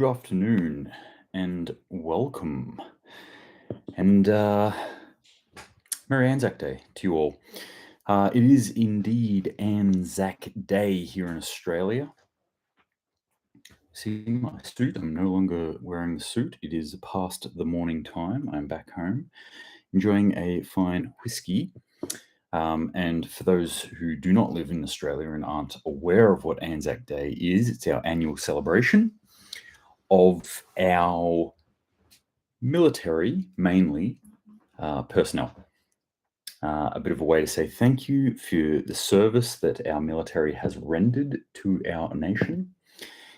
Good afternoon and welcome. And Merry Anzac Day to you all. It is indeed Anzac Day here in Australia. See my suit, I'm no longer wearing the suit. It is past the morning time. I'm back home enjoying a fine whiskey. And for those who do not live in Australia and aren't aware of what Anzac Day is, it's our annual celebration of our military, mainly personnel. A bit of a way to say thank you for the service that our military has rendered to our nation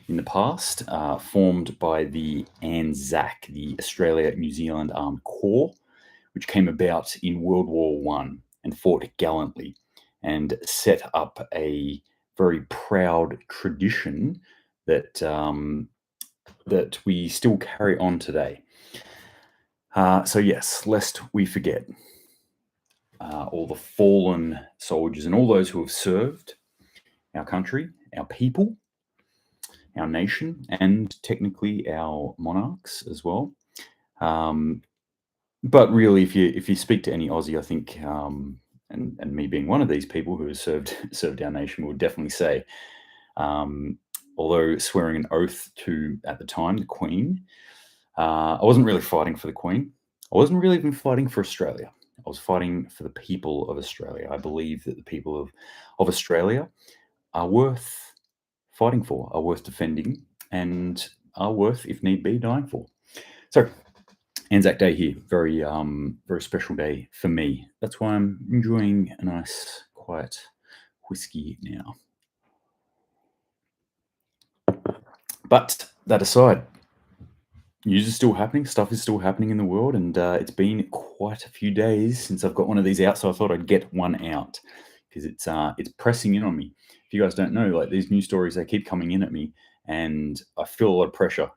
in the past, formed by the ANZAC, the Australia New Zealand Armed Corps, which came about in World War One and fought gallantly and set up a very proud tradition that that we still carry on today. So yes, lest we forget all the fallen soldiers and all those who have served our country, our people, our nation, and technically our monarchs as well. But really, if you speak to any Aussie, I think, and me being one of these people who has served our nation, would definitely say, although swearing an oath to at the time the Queen, I wasn't really fighting for the Queen. I wasn't really even fighting for Australia. I was fighting for the people of Australia. I believe that the people of Australia are worth fighting for, are worth defending, and are worth, if need be, dying for. So, Anzac Day here, very special day for me. That's why I'm enjoying a nice, quiet whiskey now. But that aside, news is still happening, stuff is still happening in the world, and it's been quite a few days since I've got one of these out, so I thought I'd get one out because it's pressing in on me. If you guys don't know, like these news stories, they keep coming in at me, and I feel a lot of pressure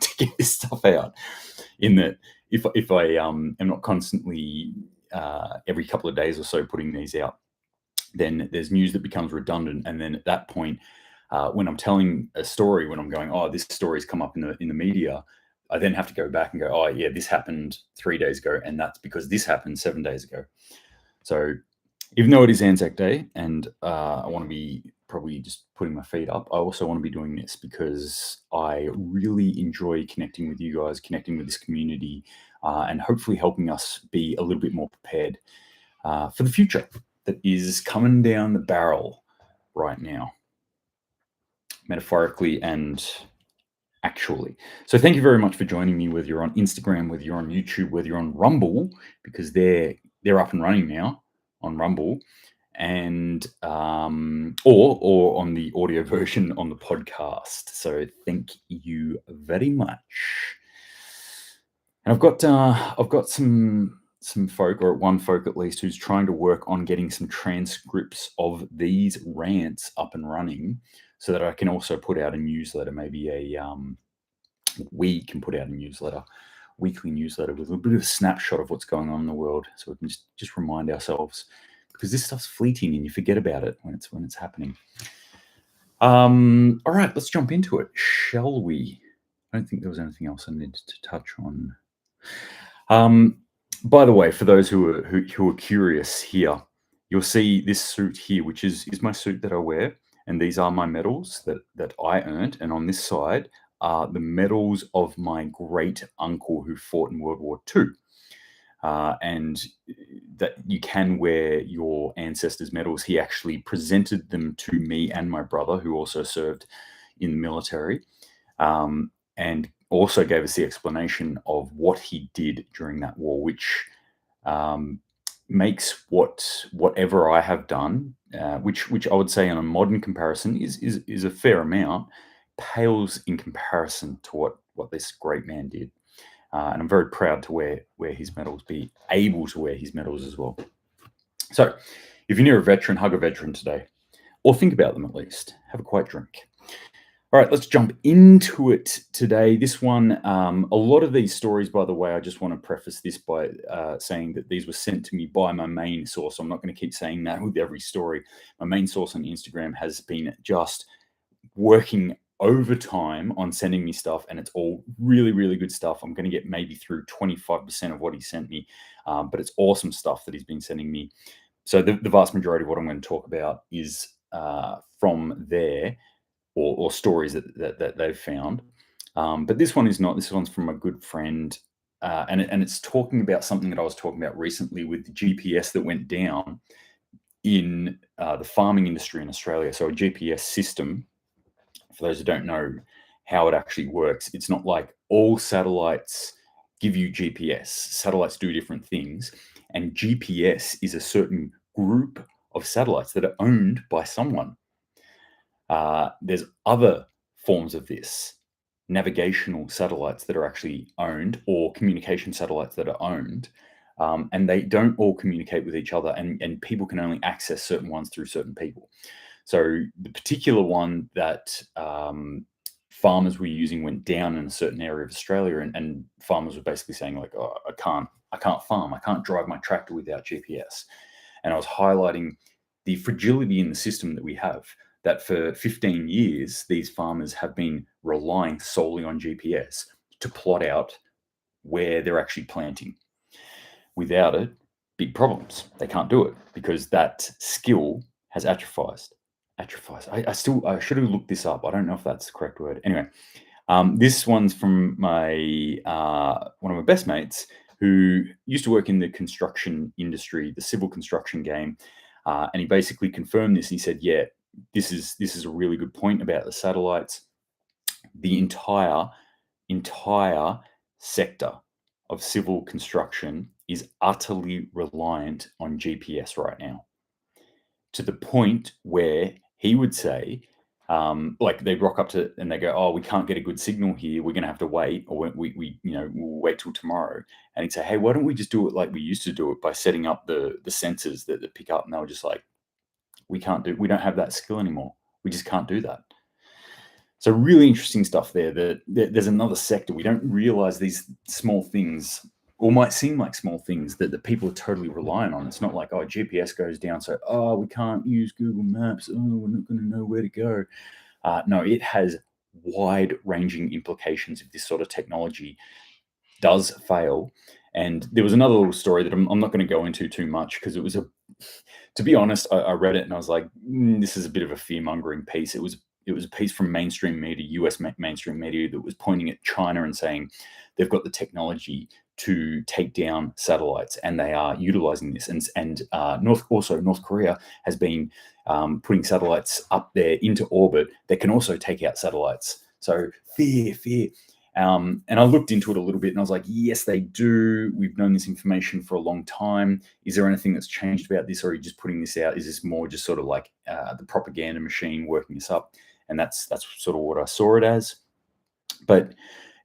to get this stuff out. In that, if I am not constantly every couple of days or so putting these out, then there's news that becomes redundant, and then at that point, when I'm telling a story, when I'm going, oh, this story's come up in the media, I then have to go back and go, oh yeah, this happened 3 days ago, and that's because this happened 7 days ago. So even though it is Anzac Day, and I want to be probably just putting my feet up, I also want to be doing this because I really enjoy connecting with you guys, connecting with this community, and hopefully helping us be a little bit more prepared for the future that is coming down the barrel right now, metaphorically and actually. So thank you very much for joining me, whether you're on Instagram, whether you're on YouTube, whether you're on Rumble, because they're up and running now on Rumble, and or on the audio version on the podcast. So thank you very much. And I've got some folk, or one folk at least, who's trying to work on getting some transcripts of these rants up and running, so that I can also put out a newsletter, maybe we can put out a newsletter, weekly newsletter with a bit of a snapshot of what's going on in the world, so we can just remind ourselves, because this stuff's fleeting and you forget about it when it's happening. All right, let's jump into it, shall we? I don't think there was anything else I needed to touch on. By the way, for those who are curious here, you'll see this suit here, which is my suit that I wear, and these are my medals that I earned. And on this side are the medals of my great uncle who fought in World War II. And that you can wear your ancestors' medals. He actually presented them to me and my brother, who also served in the military, and also gave us the explanation of what he did during that war, which makes whatever I have done, which I would say on a modern comparison is a fair amount, pales in comparison to what this great man did. And I'm very proud to wear his medals, be able to wear his medals as well. So if you're near a veteran, hug a veteran today, or think about them at least. Have a quiet drink. All right, let's jump into it today. This one, a lot of these stories, by the way, I just want to preface this by saying that these were sent to me by my main source. I'm not going to keep saying that with every story. My main source on Instagram has been just working overtime on sending me stuff, and it's all really, really good stuff. I'm going to get maybe through 25% of what he sent me, but it's awesome stuff that he's been sending me. So the vast majority of what I'm going to talk about is from there, or stories that they've found. But this one is not. This one's from a good friend, and it's talking about something that I was talking about recently with the GPS that went down in the farming industry in Australia. So a GPS system, for those who don't know how it actually works, it's not like all satellites give you GPS. Satellites do different things, and GPS is a certain group of satellites that are owned by someone. There's other forms of this, navigational satellites that are actually owned, or communication satellites that are owned, and they don't all communicate with each other, and people can only access certain ones through certain people. So the particular one that farmers were using went down in a certain area of Australia, and farmers were basically saying like, oh, I can't farm, I can't drive my tractor without GPS. And I was highlighting the fragility in the system that we have, that for 15 years, these farmers have been relying solely on GPS to plot out where they're actually planting. Without it, big problems. They can't do it because that skill has atrophied. I should have looked this up. I don't know if that's the correct word. Anyway, this one's from my one of my best mates who used to work in the construction industry, the civil construction game, and he basically confirmed this. He said, "Yeah, this is a really good point about the satellites. The entire sector of civil construction is utterly reliant on GPS right now, to the point where he would say, like they'd rock up to and they go, oh, we can't get a good signal here. We're going to have to wait, or we'll wait till tomorrow. And he'd say, hey, why don't we just do it like we used to do it by setting up the sensors that pick up? And they were just like, we don't have that skill anymore. We just can't do that. So really interesting stuff there. There's another sector. We don't realize these small things, or might seem like small things, that people are totally reliant on. It's not like, oh, GPS goes down, so, oh, we can't use Google Maps. Oh, we're not going to know where to go. No, it has wide-ranging implications if this sort of technology does fail. And there was another little story that I'm not going to go into too much, because it was to be honest, I read it and I was like, this is a bit of a fear-mongering piece. It was a piece from mainstream media, US mainstream media, that was pointing at China and saying they've got the technology to take down satellites, and they are utilizing this. And North Korea has been putting satellites up there into orbit that can also take out satellites. So fear. And I looked into it a little bit, and I was like, yes, they do. We've known this information for a long time. Is there anything that's changed about this, or are you just putting this out? Is this more just sort of like the propaganda machine working this up? And that's sort of what I saw it as. But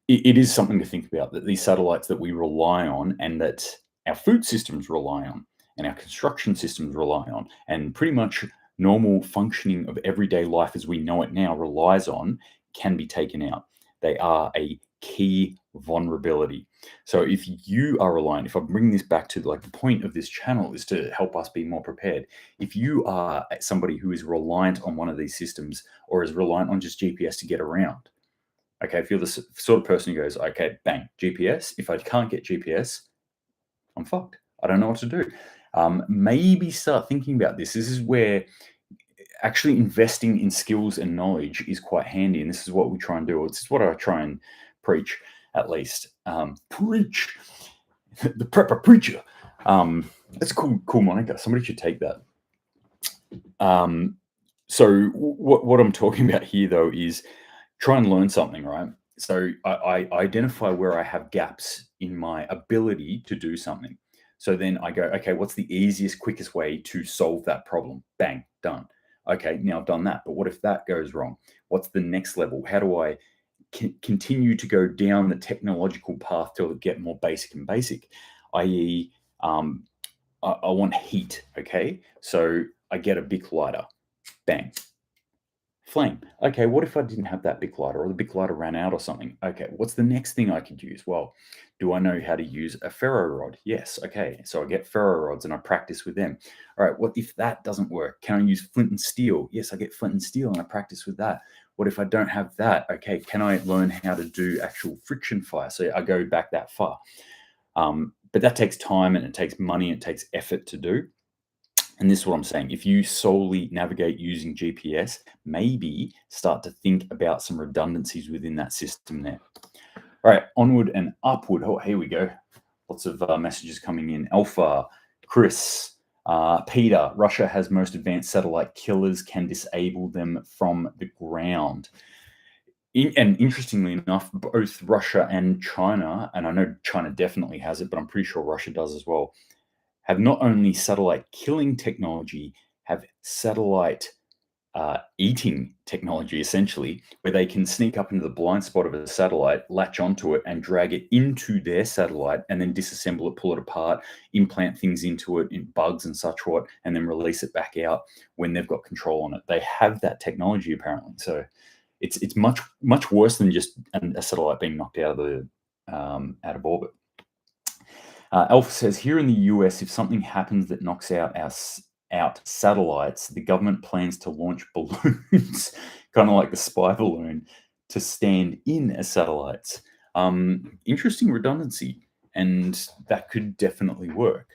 it is something to think about, that these satellites that we rely on, and that our food systems rely on, and our construction systems rely on, and pretty much normal functioning of everyday life as we know it now relies on, can be taken out. They are a key vulnerability. So if you are reliant, if I bring this back to like the point of this channel is to help us be more prepared. If you are somebody who is reliant on one of these systems, or is reliant on just GPS to get around, okay, if you're the sort of person who goes, okay, bang, GPS, if I can't get GPS, I'm fucked. I don't know what to do. Maybe start thinking about this. This is where actually investing in skills and knowledge is quite handy, and this is what we try and do. This is what I try and preach, at least. Preach, the prepper preacher. That's a cool moniker. Somebody should take that. So what I'm talking about here, though, is try and learn something, right? So I identify where I have gaps in my ability to do something. So then I go, okay, what's the easiest, quickest way to solve that problem? Bang, done. Okay, now I've done that, but what if that goes wrong? What's the next level? How do I continue to go down the technological path to get more basic and basic? I.e., I want heat, okay? So I get a Bic lighter, bang, flame. Okay, what if I didn't have that Bic lighter, or the Bic lighter ran out or something? Okay, what's the next thing I could use? Well, do I know how to use a ferro rod? Yes. Okay, so I get ferro rods and I practice with them. All right, what if that doesn't work? Can I use flint and steel? Yes, I get flint and steel and I practice with that. What if I don't have that? Okay, can I learn how to do actual friction fire? So I go back that far. But that takes time and it takes money, it takes effort to do. And this is what I'm saying. If you solely navigate using GPS, maybe start to think about some redundancies within that system there. All right, onward and upward. Oh, here we go. Lots of messages coming in. Alpha, Chris, Peter, Russia has most advanced satellite killers, can disable them from the ground. And interestingly enough, both Russia and China, and I know China definitely has it, but I'm pretty sure Russia does as well, have not only satellite killing technology, have satellite eating technology, essentially, where they can sneak up into the blind spot of a satellite, latch onto it, and drag it into their satellite, and then disassemble it, pull it apart, implant things into it, in bugs and such what, and then release it back out when they've got control on it. They have that technology apparently, so it's much worse than just a satellite being knocked out of orbit. Alpha says, here in the US, if something happens that knocks out out satellites, the government plans to launch balloons, kind of like the spy balloon, to stand in as satellites. Interesting redundancy, and that could definitely work.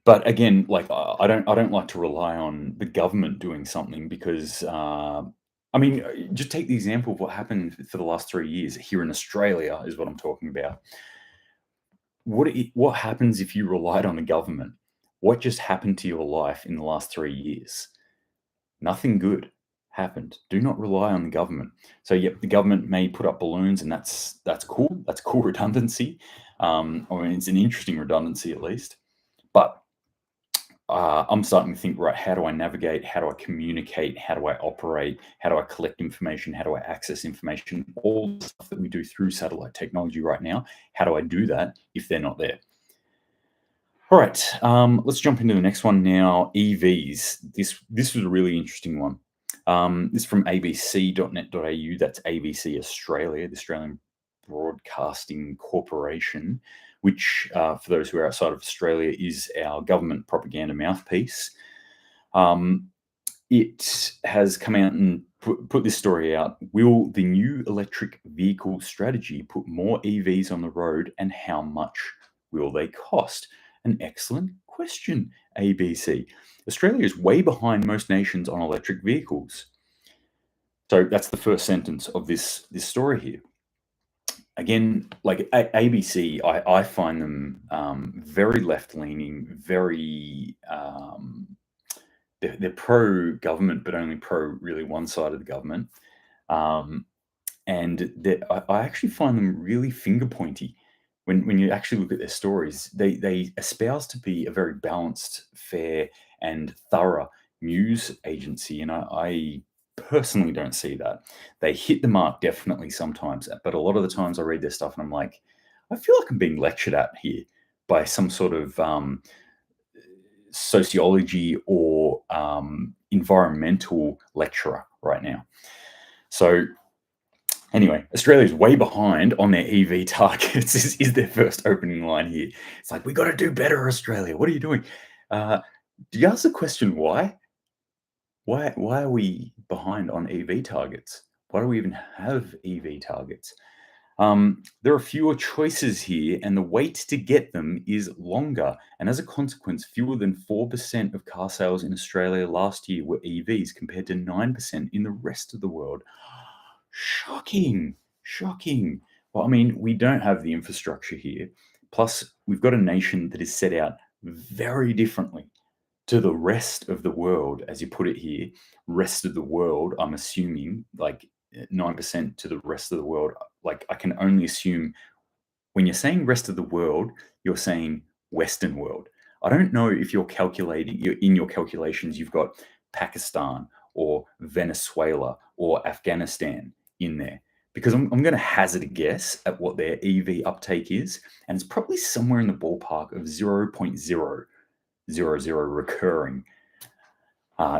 But again, like I don't like to rely on the government doing something because I mean, just take the example of what happened for the last 3 years here in Australia is what I'm talking about. What happens if you relied on the government? What just happened to your life in the last 3 years? Nothing good happened. Do not rely on the government. So, yep, the government may put up balloons, and that's cool. That's cool redundancy. I mean, it's an interesting redundancy at least. But I'm starting to think, right, how do I navigate? How do I communicate? How do I operate? How do I collect information? How do I access information? All the stuff that we do through satellite technology right now, how do I do that if they're not there? All right, let's jump into the next one now. EVs. This was a really interesting one. This is from abc.net.au. That's ABC Australia, the Australian Broadcasting Corporation, which, for those who are outside of Australia, is our government propaganda mouthpiece. It has come out and put this story out. Will the new electric vehicle strategy put more EVs on the road, and how much will they cost? An excellent question, ABC. Australia is way behind most nations on electric vehicles. So that's the first sentence of this story here. Again, like ABC, I find them very left-leaning, very they're pro-government, but only pro really one side of the government. And I actually find them really finger pointy when you actually look at their stories. They espouse to be a very balanced, fair, and thorough news agency, and I personally don't see that. They hit the mark definitely sometimes, but a lot of the times I read their stuff and I'm like, I feel like I'm being lectured at here by some sort of sociology or environmental lecturer right now. So anyway, Australia is way behind on their EV targets. Is their first opening line here? It's like, we got to do better, Australia. What are you doing? Do you ask the question why? Why are we behind on EV targets? Why do we even have EV targets? There are fewer choices here, and the wait to get them is longer. And as a consequence, fewer than 4% of car sales in Australia last year were EVs, compared to 9% in the rest of the world. Shocking. Well, I mean, we don't have the infrastructure here. Plus, we've got a nation that is set out very differently to the rest of the world, as you put it here. Rest of the world, I'm assuming, like 9% to the rest of the world. Like, I can only assume when you're saying rest of the world, you're saying Western world. I don't know if you're in your calculations, you've got Pakistan or Venezuela or Afghanistan in there, because I'm going to hazard a guess at what their EV uptake is, and it's probably somewhere in the ballpark of 0.000 recurring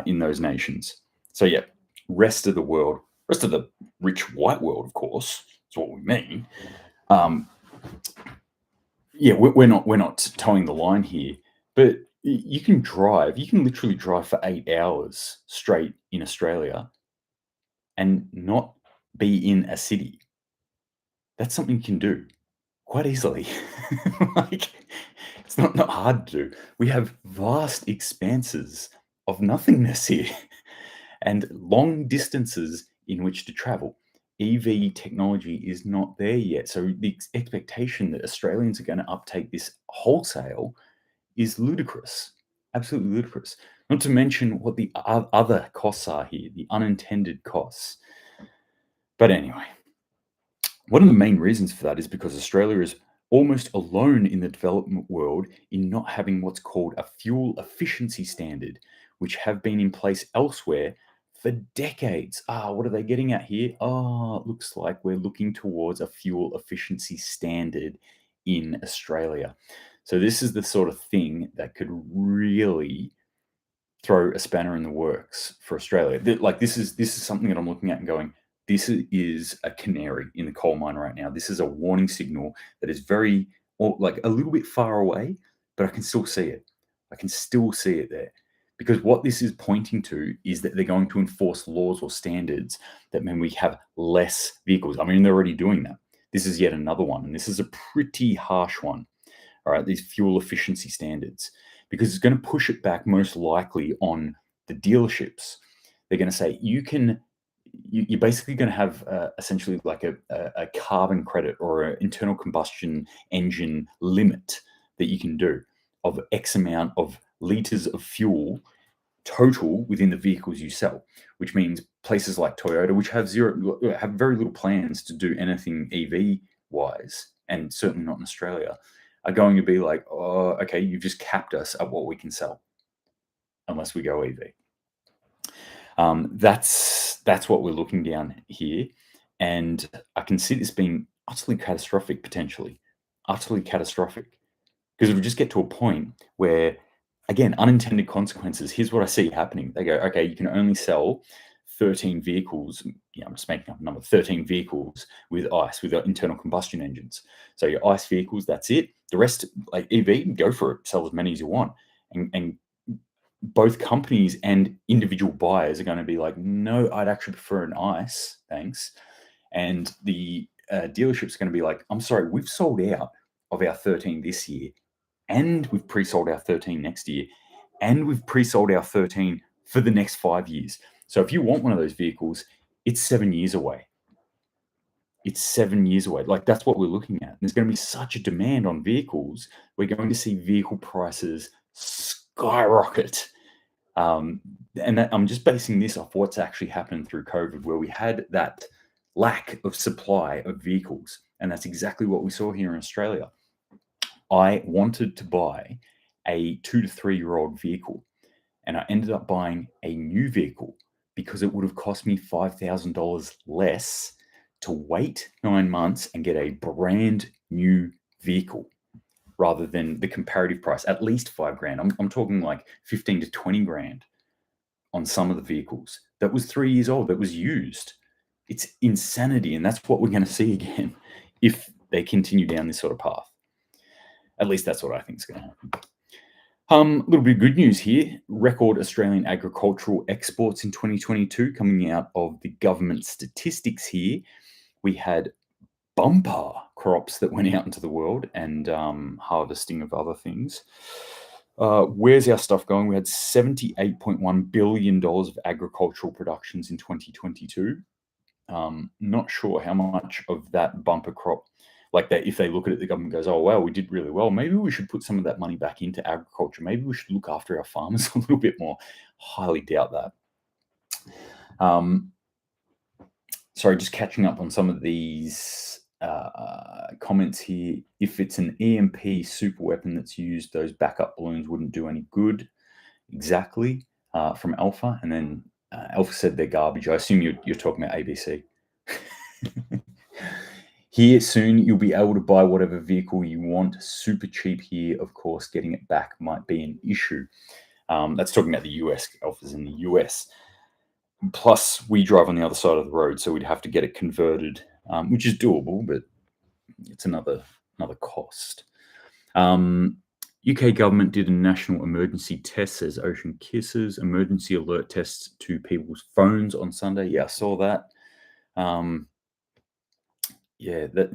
in those nations. So yeah, rest of the world, rest of the rich white world, of course, is what we mean. Yeah, we're not towing the line here, but you can literally drive for 8 hours straight in Australia and not be in a city. That's something you can do quite easily. Like, it's not hard to do. We have vast expanses of nothingness here and long distances in which to travel. EV technology is not there yet. So the expectation that Australians are going to uptake this wholesale is ludicrous, absolutely ludicrous. Not to mention what the other costs are here, the unintended costs. But anyway, one of the main reasons for that is because Australia is almost alone in the development world in not having what's called a fuel efficiency standard, which have been in place elsewhere for decades. What are they getting at here? It looks like we're looking towards a fuel efficiency standard in Australia. So this is the sort of thing that could really throw a spanner in the works for Australia. This is something that I'm looking at and going, this is a canary in the coal mine right now. This is a warning signal that is very, or like a little bit far away, but I can still see it. I can still see it there. Because what this is pointing to is that they're going to enforce laws or standards that mean we have less vehicles. I mean, they're already doing that. This is yet another one, and this is a pretty harsh one. All right, these fuel efficiency standards, because it's going to push it back most likely on the dealerships. They're going to say you're basically going to have essentially like a carbon credit or an internal combustion engine limit that you can do of X amount of liters of fuel total within the vehicles you sell, which means places like Toyota, which have very little plans to do anything EV wise, and certainly not in Australia, are going to be like, oh, okay, you've just capped us at what we can sell unless we go EV. That's what we're looking down here, and I can see this being utterly catastrophic, potentially, utterly catastrophic, because it would just get to a point where, again, unintended consequences. Here's what I see happening. They go, okay, you can only sell 13 vehicles. I'm just making up a number. 13 vehicles with ICE, with internal combustion engines. So your ICE vehicles, that's it. The rest, like EV, go for it. Sell as many as you want, and both companies and individual buyers are going to be like, no, I'd actually prefer an ICE, thanks. And the dealership's going to be like, I'm sorry, we've sold out of our 13 this year, and we've pre-sold our 13 next year, and we've pre-sold our 13 for the next 5 years. So if you want one of those vehicles, it's 7 years away. It's 7 years away. Like, that's what we're looking at. There's going to be such a demand on vehicles. We're going to see vehicle prices skyrocket. And I'm just basing this off what's actually happened through COVID, where we had that lack of supply of vehicles. And that's exactly what we saw here in Australia. I wanted to buy a 2 to 3 year old vehicle, and I ended up buying a new vehicle because it would have cost me $5,000 less to wait 9 months and get a brand new vehicle rather than the comparative price, at least $5,000. I'm talking like 15 to 20 grand on some of the vehicles. That was 3 years old, that was used. It's insanity, and that's what we're going to see again if they continue down this sort of path. At least that's what I think is going to happen. A little bit of good news here. Record Australian agricultural exports in 2022 coming out of the government statistics here. We had bumper crops that went out into the world and harvesting of other things. Where's our stuff going? We had $78.1 billion of agricultural productions in 2022. Not sure how much of that bumper crop, like that, if they look at it, the government goes, oh, wow, we did really well. Maybe we should put some of that money back into agriculture. Maybe we should look after our farmers a little bit more. Highly doubt that. Sorry, just catching up on some of these comments here. If it's an EMP super weapon that's used, those backup balloons wouldn't do any good. Exactly, from Alpha. And then Alpha said they're garbage. I assume you're talking about ABC. Here soon, you'll be able to buy whatever vehicle you want. Super cheap here. Of course, getting it back might be an issue. That's talking about the US. Alpha's in the US. Plus, we drive on the other side of the road, so we'd have to get it converted, which is doable, but it's another cost. UK government did a national emergency test, says Ocean Kisses. Emergency alert tests to people's phones on Sunday. Yeah, I saw that. Um, yeah, that,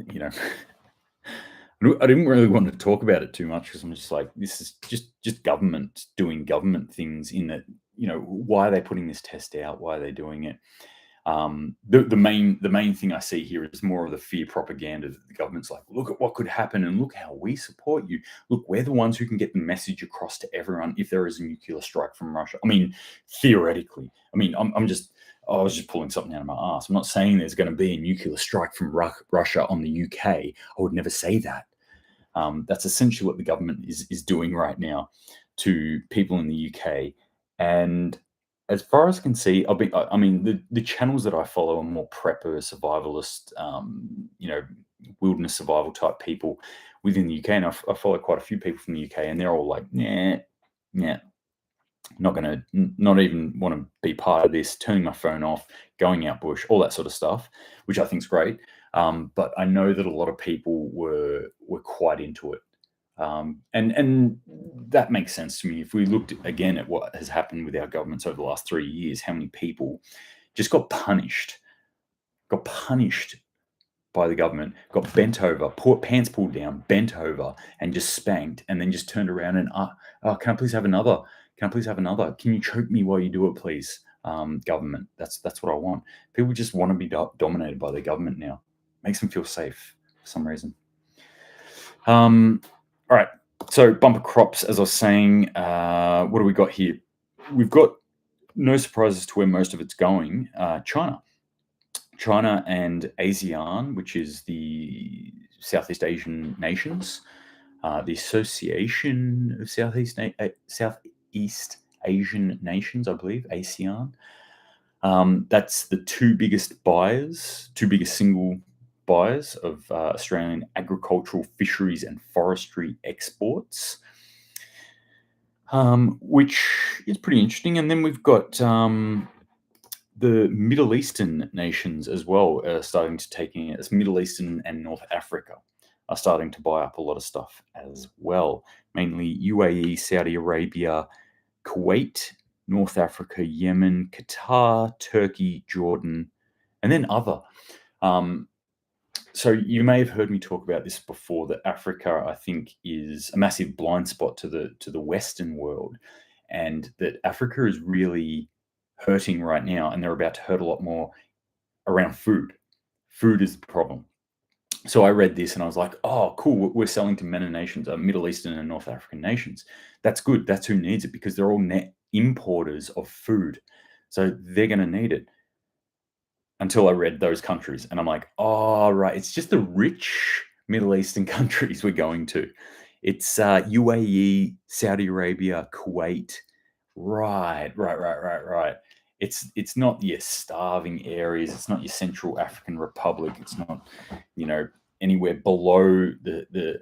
I didn't really want to talk about it too much because I'm just like, this is just government doing government things in that, why are they putting this test out? Why are they doing it? The main thing I see here is more of the fear propaganda that the government's like, look at what could happen and look how we support you. Look, we're the ones who can get the message across to everyone if there is a nuclear strike from Russia. I mean, theoretically. I mean, I was just pulling something out of my ass. I'm not saying there's going to be a nuclear strike from Russia on the UK. I would never say that. That's essentially what the government is doing right now to people in the UK. And as far as I can see, I mean, the channels that I follow are more prepper, survivalist, wilderness survival type people within the UK. And I follow quite a few people from the UK, and they're all like, nah, not even want to be part of this, turning my phone off, going out bush, all that sort of stuff, which I think is great. But I know that a lot of people were quite into it. And that makes sense to me. If we looked again at what has happened with our governments over the last 3 years, how many people just got punished by the government, got bent over, pants pulled down, bent over, and just spanked, and then just turned around and, can I please have another? Can I please have another? Can you choke me while you do it, please? Government, that's what I want. People just want to be dominated by their government now. Makes them feel safe for some reason. All right. So bumper crops, as I was saying, what do we got here? We've got no surprises to where most of it's going. China and ASEAN, which is the Southeast Asian nations, the Association of Southeast Asian Nations, I believe, ASEAN. That's the two biggest single buyers of Australian agricultural, fisheries, and forestry exports, which is pretty interesting. And then we've got the Middle Eastern nations as well starting to take in. It's Middle Eastern and North Africa are starting to buy up a lot of stuff as well, mainly UAE, Saudi Arabia, Kuwait, North Africa, Yemen, Qatar, Turkey, Jordan, and then other. So you may have heard me talk about this before, that Africa, I think, is a massive blind spot to the Western world, and that Africa is really hurting right now, and they're about to hurt a lot more around food. Food is the problem. So I read this and I was like, oh, cool, we're selling to MENA nations, Middle Eastern and North African nations. That's good. That's who needs it, because they're all net importers of food. So they're going to need it. Until I read those countries, and I'm like, oh, right, it's just the rich Middle Eastern countries we're going to. It's UAE, Saudi Arabia, Kuwait. Right. It's not your starving areas. It's not your Central African Republic. It's not, anywhere below the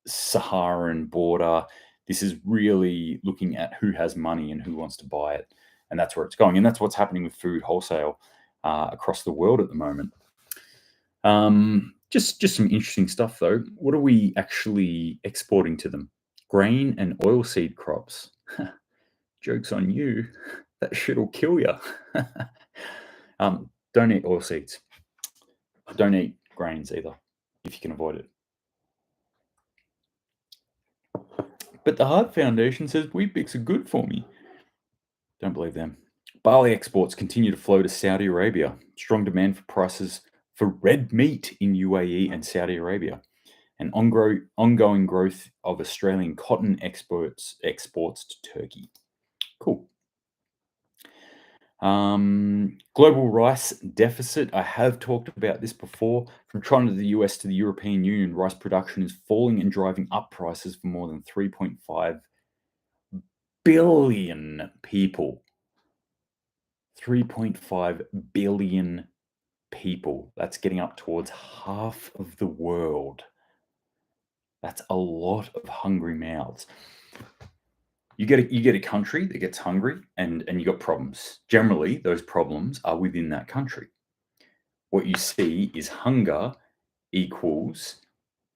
Saharan border. This is really looking at who has money and who wants to buy it, and that's where it's going. And that's what's happening with food wholesale across the world at the moment. Just some interesting stuff though. What are we actually exporting to them? Grain and oilseed crops. Joke's on you. That shit'll kill you. Don't eat oilseeds. Don't eat grains either, if you can avoid it. But the Heart Foundation says Weet-Bix are good for me. Don't believe them. Barley exports continue to flow to Saudi Arabia. Strong demand for prices for red meat in UAE and Saudi Arabia. And ongoing growth of Australian cotton exports to Turkey. Cool. Global rice deficit. I have talked about this before. From China to the US to the European Union, rice production is falling and driving up prices for more than 3.5 billion people. 3.5 billion people. That's getting up towards half of the world. That's a lot of hungry mouths. You get a country that gets hungry and you got problems. Generally, those problems are within that country. What you see is hunger equals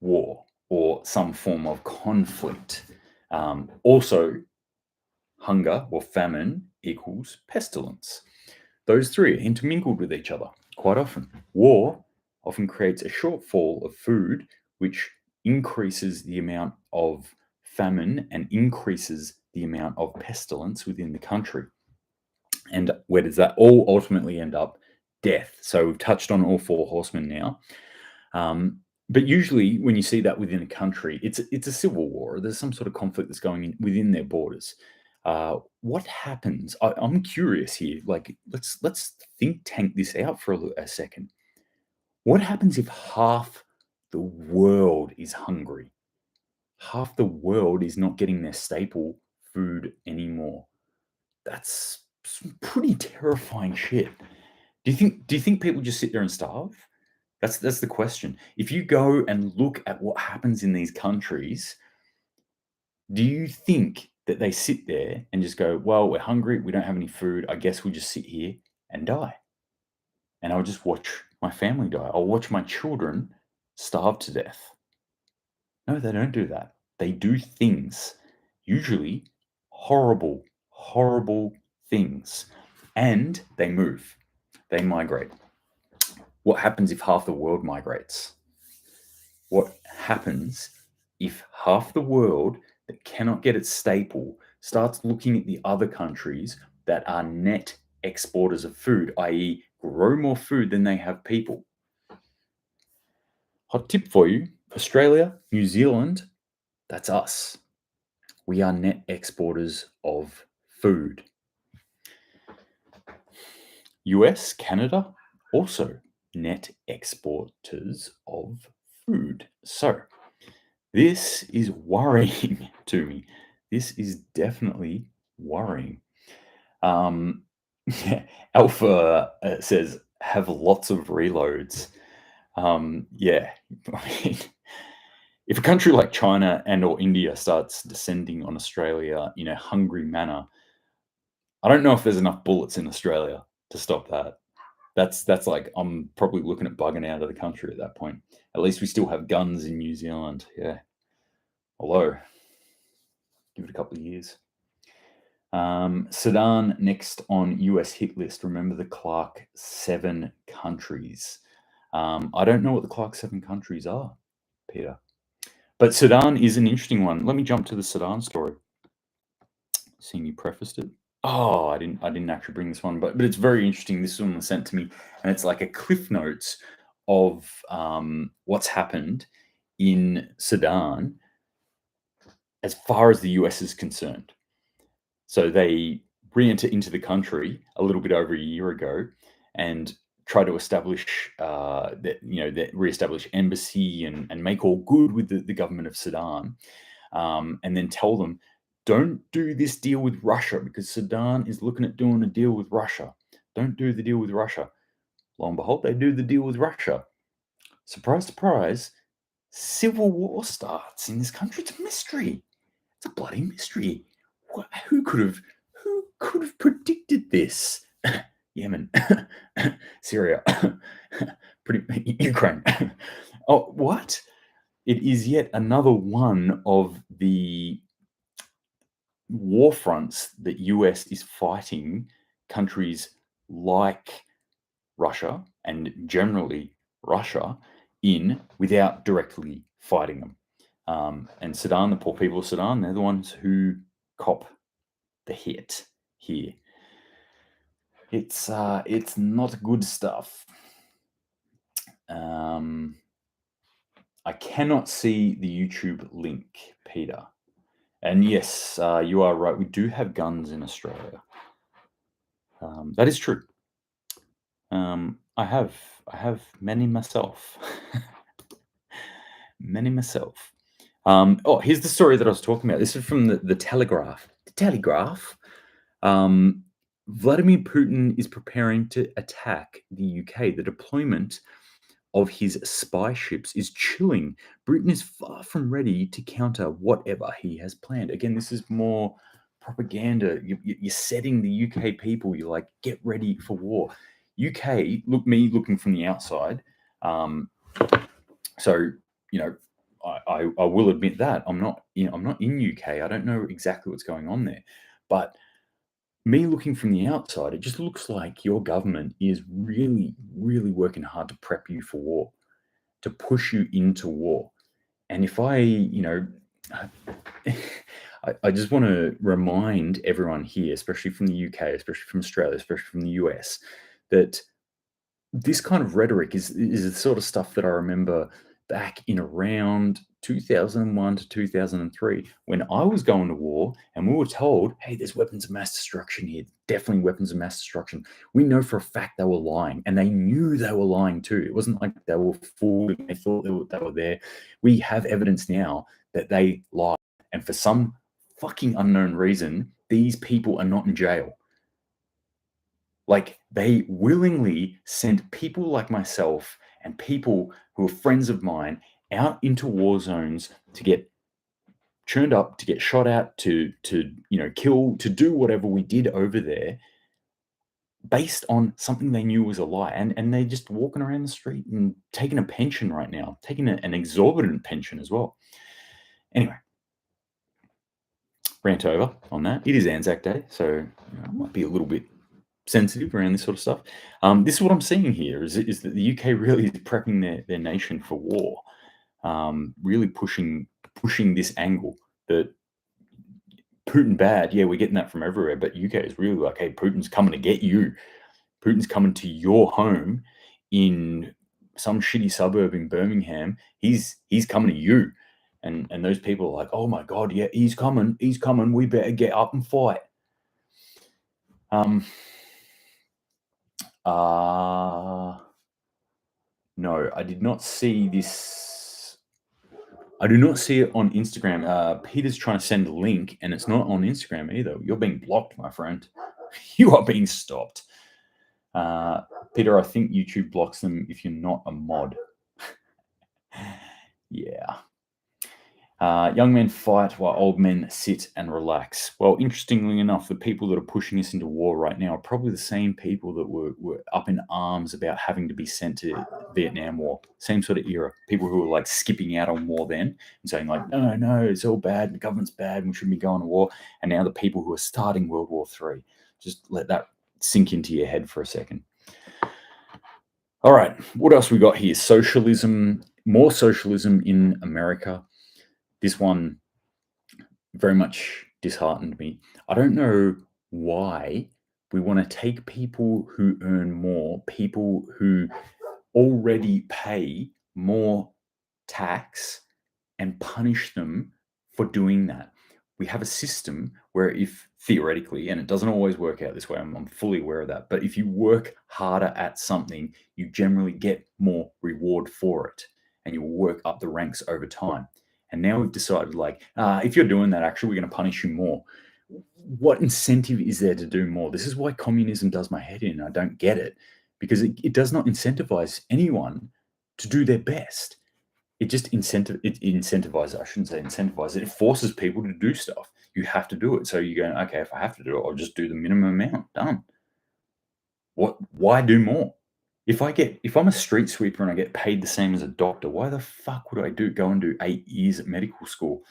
war or some form of conflict. Also, hunger or famine equals pestilence. Those three are intermingled with each other quite often. War often creates a shortfall of food, which increases the amount of famine and increases the amount of pestilence within the country. And where does that all ultimately end up? Death. So we've touched on all four horsemen now. But usually when you see that within a country, it's a civil war. There's some sort of conflict that's going in within their borders. What happens? I'm curious here. Like, let's think tank this out for a second. What happens if half the world is hungry? Half the world is not getting their staple food anymore. That's some pretty terrifying shit. Do you think people just sit there and starve? That's the question. If you go and look at what happens in these countries, do you think that they sit there and just go, well, we're hungry, we don't have any food, I guess we'll just sit here and die? And I'll just watch my family die. I'll watch my children starve to death. No, they don't do that. They do things, usually horrible, horrible things. And they move, they migrate. What happens if half the world migrates? What happens if half the world that cannot get its staple starts looking at the other countries that are net exporters of food, i.e., grow more food than they have people? Hot tip for you: Australia, New Zealand, that's us. We are net exporters of food. US, Canada, also net exporters of food. So this is worrying to me. This is definitely worrying. Alpha says, have lots of reloads. Yeah, I mean, if a country like China and or India starts descending on Australia in a hungry manner, I don't know if there's enough bullets in Australia to stop that. That's like, I'm probably looking at bugging out of the country at that point. At least we still have guns in New Zealand. Yeah. Although, give it a couple of years. Sudan next on US hit list. Remember the Clark 7 countries. I don't know what the Clark 7 countries are, Peter. But Sudan is an interesting one. Let me jump to the Sudan story. Seeing you prefaced it. Oh, I didn't actually bring this one, but it's very interesting. This one was sent to me, and it's like a cliff notes of what's happened in Sudan as far as the US is concerned. So they re-enter into the country a little bit over a year ago and try to establish that re-establish embassy and make all good with the government of Sudan, and then tell them, don't do this deal with Russia because Sudan is looking at doing a deal with Russia. Don't do the deal with Russia. Lo and behold, they do the deal with Russia. Surprise, surprise, civil war starts in this country. It's a mystery. It's a bloody mystery. Who could have predicted this? Yemen, Syria, Ukraine. Oh, what? It is yet another one of the war fronts that US is fighting countries like Russia and generally Russia in without directly fighting them. And Sudan, the poor people of Sudan, they're the ones who cop the hit here. It's not good stuff. I cannot see the YouTube link, Peter. And yes, you are right. We do have guns in Australia. That is true. I have many myself. Many myself. Here's the story that I was talking about. This is from the Telegraph. The Telegraph. Vladimir Putin is preparing to attack the UK. The deployment of his spy ships is chilling. Britain is far from ready to counter whatever he has planned. Again, this is more propaganda. You're setting the UK people. You're like, get ready for war. UK, looking from the outside. So, I will admit that I'm not in UK. I don't know exactly what's going on there, but me looking from the outside, it just looks like your government is really, really working hard to prep you for war, to push you into war. And if I just want to remind everyone here, especially from the UK, especially from Australia, especially from the US, that this kind of rhetoric is the sort of stuff that I remember back in around 2001 to 2003 when I was going to war and we were told, hey, there's weapons of mass destruction here, definitely weapons of mass destruction. We know for a fact they were lying, and they knew they were lying too. It wasn't like they were fooled and they thought they were there. We have evidence now that they lied, and for some fucking unknown reason, these people are not in jail. Like, they willingly sent people like myself and people who are friends of mine out into war zones to get churned up, to get shot at, to kill, to do whatever we did over there based on something they knew was a lie. And they're just walking around the street and taking a pension right now, taking an exorbitant pension as well. Anyway, rant over on that. It is Anzac Day, so I might be a little bit sensitive around this sort of stuff. This is what I'm seeing here is that the UK really is prepping their nation for war, really pushing this angle that Putin bad. Yeah, we're getting that from everywhere, but UK is really like, hey, Putin's coming to get you. Putin's coming to your home in some shitty suburb in Birmingham. He's coming to you. And those people are like, oh my God, yeah, he's coming. We better get up and fight. No, I did not see this. I do not see it on Instagram. Peter's trying to send a link, and it's not on Instagram either. You're being blocked, my friend. You are being stopped. Peter, I think YouTube blocks them if you're not a mod. Yeah. Young men fight while old men sit and relax. Well, interestingly enough, the people that are pushing us into war right now are probably the same people that were up in arms about having to be sent to Vietnam War. Same sort of era. People who were like skipping out on war then and saying like, no, it's all bad. The government's bad. We shouldn't be going to war. And now the people who are starting World War III. Just let that sink into your head for a second. All right. What else we got here? Socialism. More socialism in America. This one very much disheartened me. I don't know why we want to take people who earn more, people who already pay more tax, and punish them for doing that. We have a system where if theoretically, and it doesn't always work out this way, I'm fully aware of that, but if you work harder at something, you generally get more reward for it, and you'll work up the ranks over time. And now we've decided, like, if you're doing that, actually, we're going to punish you more. What incentive is there to do more? This is why communism does my head in. I don't get it, because it does not incentivize anyone to do their best. It just incentivizes. I shouldn't say incentivizes. It forces people to do stuff. You have to do it. So you're going, okay, if I have to do it, I'll just do the minimum amount. Done. Why do more? If I'm a street sweeper and I get paid the same as a doctor, why the fuck would I go and do 8 years at medical school,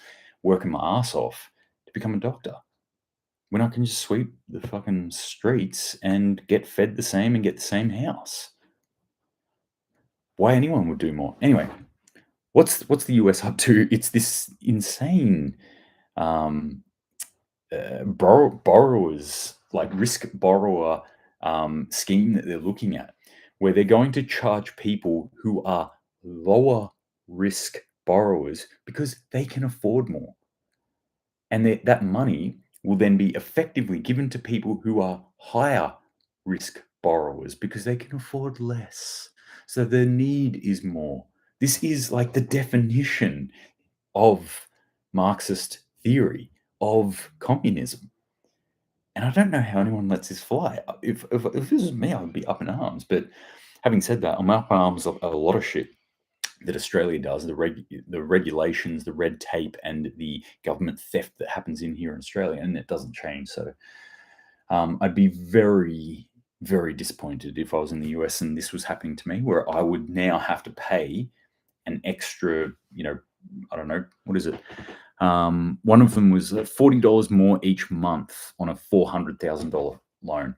working my ass off to become a doctor, when I can just sweep the fucking streets and get fed the same and get the same house? Why anyone would do more? Anyway, what's the US up to? It's this insane borrowers, like risk borrower scheme that they're looking at, where they're going to charge people who are lower risk borrowers because they can afford more. And that money will then be effectively given to people who are higher risk borrowers because they can afford less. So the need is more. This is like the definition of Marxist theory, of communism. And I don't know how anyone lets this fly. If this was me, I would be up in arms. But having said that, I'm up in arms of a lot of shit that Australia does, the regulations, the red tape, and the government theft that happens in here in Australia, and it doesn't change. So I'd be very, very disappointed if I was in the US and this was happening to me, where I would now have to pay an extra, I don't know, what is it? One of them was $40 more each month on a $400,000 loan.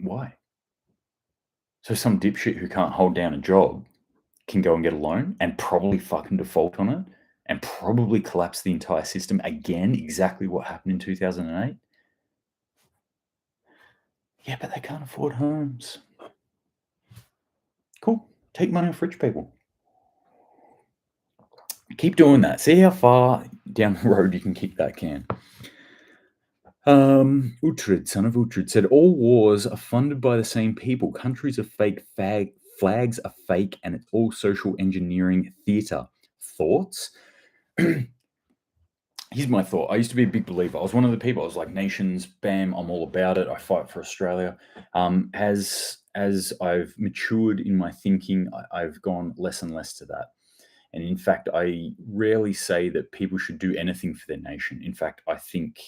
Why? So some dipshit who can't hold down a job can go and get a loan and probably fucking default on it and probably collapse the entire system again, exactly what happened in 2008. Yeah, but they can't afford homes. Cool. Take money off rich people. Keep doing that. See how far down the road you can kick that can. Uhtred, son of Uhtred, said all wars are funded by the same people. Countries are fake, flags are fake, and it's all social engineering theatre. Thoughts? Here's my thought. I used to be a big believer. I was one of the people. I was like, nations, bam, I'm all about it. I fight for Australia. As I've matured in my thinking, I've gone less and less to that. And in fact, I rarely say that people should do anything for their nation. In fact, I think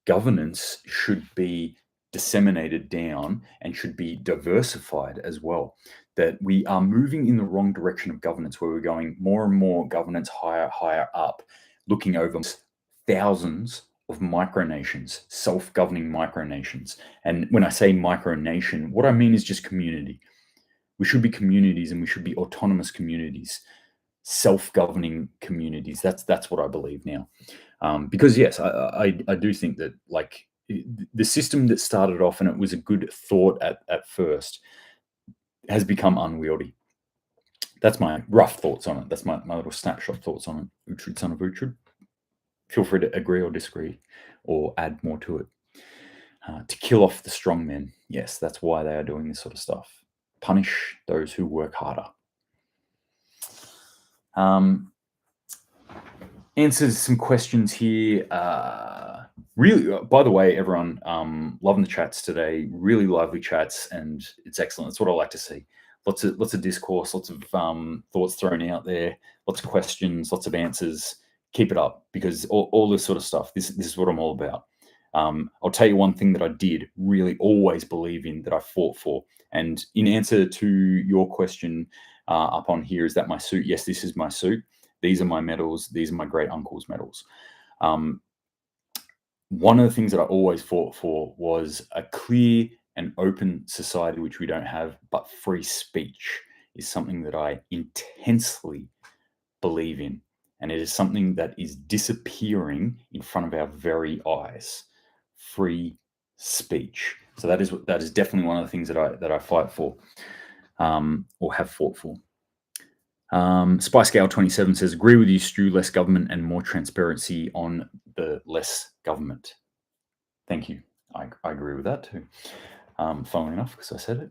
governance should be disseminated down and should be diversified as well. That we are moving in the wrong direction of governance, where we're going more and more governance higher up, looking over thousands of micronations, self-governing micronations. And when I say micronation, what I mean is just community. We should be communities, and we should be autonomous communities, self-governing communities. That's what I believe now. Because yes, I do think that, like, the system that started off and it was a good thought at first has become unwieldy. That's my rough thoughts on it. That's my little snapshot thoughts on it. Uhtred, son of Uhtred. Feel free to agree or disagree or add more to it. To kill off the strong men. Yes, that's why they are doing this sort of stuff. Punish those who work harder. Answers some questions here. Really, by the way, everyone, loving the chats today. Really lively chats, and it's excellent. That's what I like to see. Lots of discourse, lots of thoughts thrown out there, lots of questions, lots of answers. Keep it up, because all this sort of stuff, this is what I'm all about. I'll tell you one thing that I did really always believe in, that I fought for. And in answer to your question up on here, is that my suit? Yes, this is my suit. These are my medals. These are my great uncle's medals. One of the things that I always fought for was a clear and open society, which we don't have, but free speech is something that I intensely believe in. And it is something that is disappearing in front of our very eyes. Free speech. So that is definitely one of the things that I fight for, or have fought for. SpyScale27 says, agree with you, Stu, less government and more transparency on the less government. Thank you. I agree with that too. Funnily enough, because I said it.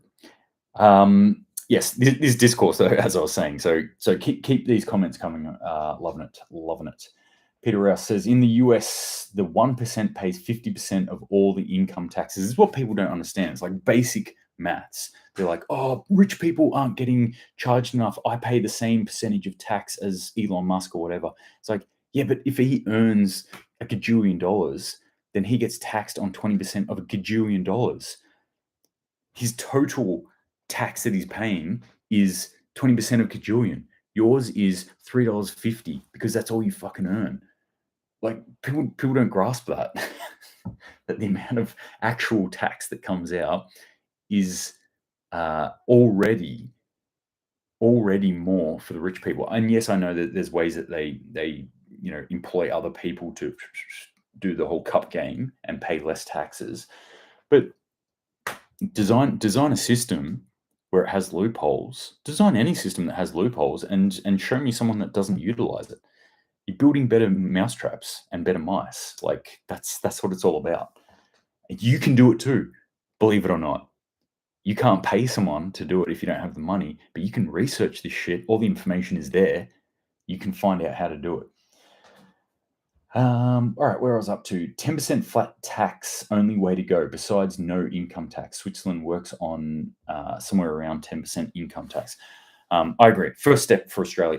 Yes, this discourse, though, as I was saying. So keep these comments coming. Loving it. Peter Rouse says, in the US, the 1% pays 50% of all the income taxes. This is what people don't understand. It's like basic maths. They're like, oh, rich people aren't getting charged enough. I pay the same percentage of tax as Elon Musk or whatever. It's like, yeah, but if he earns a gajillion dollars, then he gets taxed on 20% of a gajillion dollars. His total tax that he's paying is 20% of gajillion. Yours is $3.50 because that's all you fucking earn. Like, people don't grasp that. That the amount of actual tax that comes out is already more for the rich people. And yes, I know that there's ways that they employ other people to do the whole cup game and pay less taxes, but design a system where it has loopholes. Design any system that has loopholes, and show me someone that doesn't utilize it. You're building better mousetraps and better mice. Like, that's what it's all about. You can do it too, believe it or not. You can't pay someone to do it if you don't have the money, but you can research this shit. All the information is there. You can find out how to do it. All right, where I was up to, 10% flat tax, only way to go, besides no income tax. Switzerland works on somewhere around 10% income tax. I agree. First step for Australia.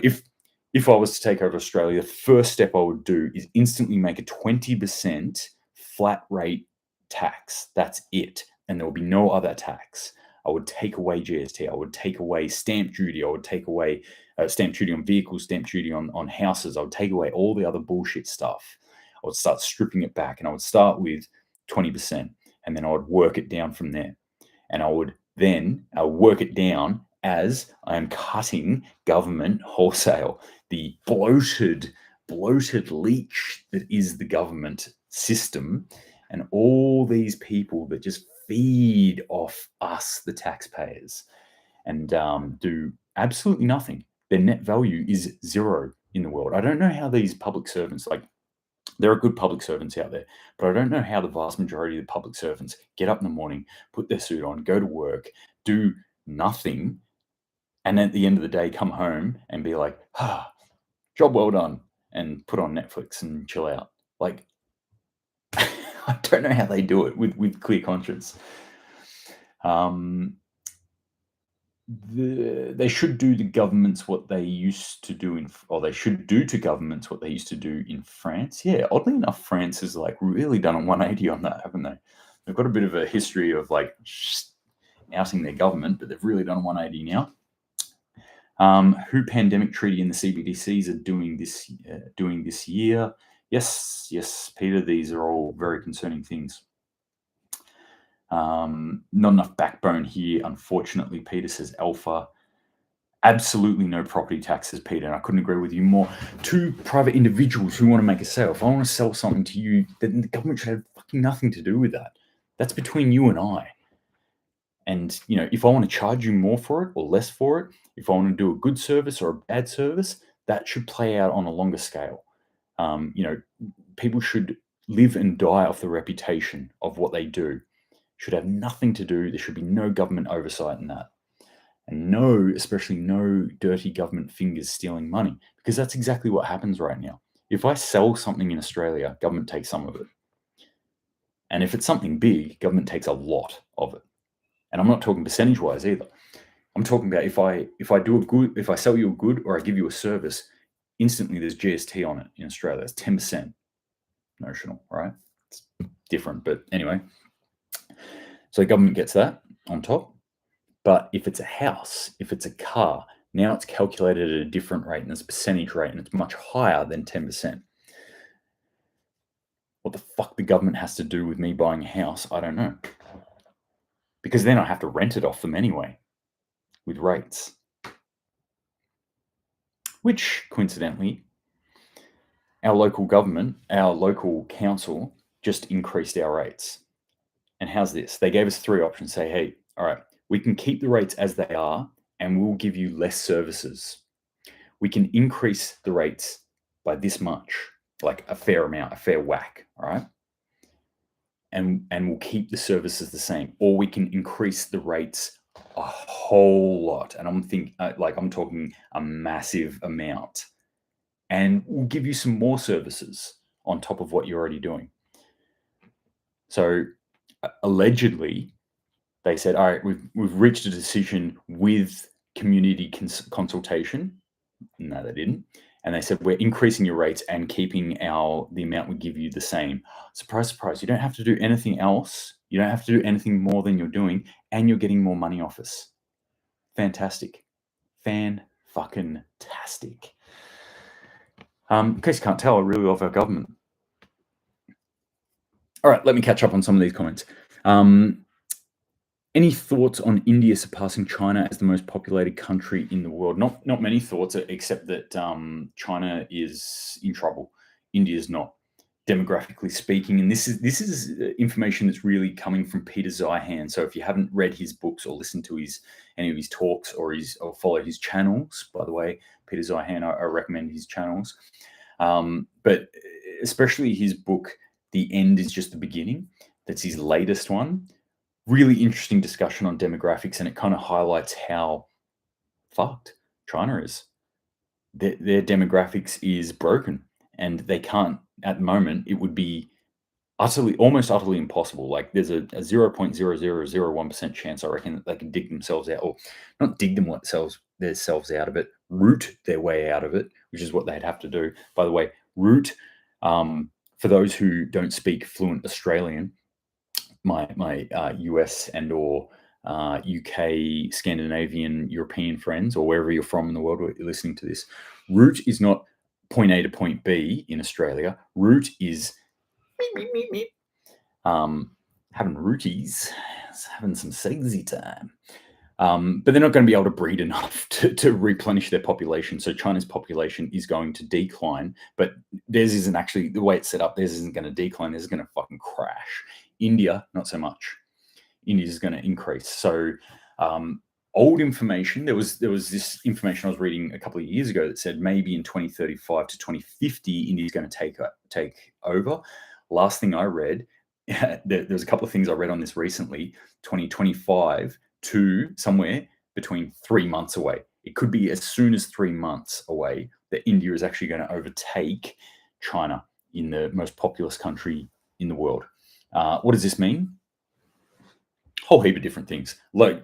If I was to take over Australia, the first step I would do is instantly make a 20% flat rate tax. That's it. And there will be no other tax. I would take away GST. I would take away stamp duty. I would take away stamp duty on vehicles, stamp duty on houses. I would take away all the other bullshit stuff. I would start stripping it back, and I would start with 20%, and then I would work it down from there. And I would then work it down as I am cutting government wholesale, the bloated leech that is the government system, and all these people that just feed off us, the taxpayers, and do absolutely nothing. Their net value is zero in the world. I don't know how these public servants, like, there are good public servants out there, but I don't know how the vast majority of the public servants get up in the morning, put their suit on, go to work, do nothing, and at the end of the day come home and be like, job well done, and put on Netflix and chill out. Like, I don't know how they do it with clear conscience. They should do to governments what they used to do they should do to governments what they used to do in France. Yeah, oddly enough, France has like really done a 180 on that, haven't they? They've got a bit of a history of like outing their government, but they've really done a 180 now. WHO pandemic treaty and the CBDCs are doing this year. Yes, Peter, these are all very concerning things. Not enough backbone here, unfortunately, Peter, says Alpha. Absolutely no property taxes, Peter, and I couldn't agree with you more. Two private individuals who want to make a sale. If I want to sell something to you, then the government should have fucking nothing to do with that. That's between you and I. And, if I want to charge you more for it or less for it, if I want to do a good service or a bad service, that should play out on a longer scale. People should live and die off the reputation of what they do. Should have nothing to do. There should be no government oversight in that. And especially no dirty government fingers stealing money, because that's exactly what happens right now. If I sell something in Australia, government takes some of it. And if it's something big, government takes a lot of it. And I'm not talking percentage-wise either. I'm talking about if I sell you a good or I give you a service, instantly there's GST on it in Australia. It's 10% notional, right? It's different, but anyway. So the government gets that on top. But if it's a house, if it's a car, now it's calculated at a different rate, and it's a percentage rate, and it's much higher than 10%. What the fuck the government has to do with me buying a house, I don't know. Because then I have to rent it off them anyway, with rates. Which, coincidentally, our local government, our local council, just increased our rates. And how's this? They gave us 3 options. Say, hey, all right, we can keep the rates as they are, and we'll give you less services. We can increase the rates by this much, like a fair amount, a fair whack, all right? And we'll keep the services the same, or we can increase the rates a whole lot. And I'm talking a massive amount, and we'll give you some more services on top of what you're already doing. So allegedly, they said, all right, we've reached a decision with community consultation. No, they didn't. And they said, we're increasing your rates and keeping the amount we give you the same. Surprise, surprise. You don't have to do anything else. You don't have to do anything more than you're doing, and you're getting more money off us. Fantastic. Fan-fucking-tastic. In case you can't tell, I really love our government. All right, let me catch up on some of these comments. Any thoughts on India surpassing China as the most populated country in the world? Not many thoughts, except that China is in trouble. India is not, demographically speaking. And this is information that's really coming from Peter Zeihan. So if you haven't read his books or listened to any of his talks or follow his channels, by the way, Peter Zeihan, I recommend his channels. But especially his book, The End is Just the Beginning. That's his latest one. Really interesting discussion on demographics, and it kind of highlights how fucked China is. Their demographics is broken, and they can't, at the moment, it would be almost utterly impossible. Like there's a 0.0001% chance, I reckon, that they can dig themselves out, or not dig themselves out of it, root their way out of it, which is what they'd have to do. By the way, root, for those who don't speak fluent Australian, my US and or UK, Scandinavian, European friends, or wherever you're from in the world where you're listening to this, root is not point A to point B in Australia. Root is having rooties, having some sexy time. But they're not going to be able to breed enough to replenish their population. So China's population is going to decline, but theirs isn't actually the way it's set up. Theirs isn't going to decline. Theirs is going to fucking crash. India, not so much. India is going to increase. So old information, there was this information I was reading a couple of years ago that said maybe in 2035 to 2050, India is going to take over. Last thing I read, there's a couple of things I read on this recently, 2025 to somewhere between 3 months away. It could be as soon as 3 months away that India is actually going to overtake China in the most populous country in the world. What does this mean? Whole heap of different things. Like,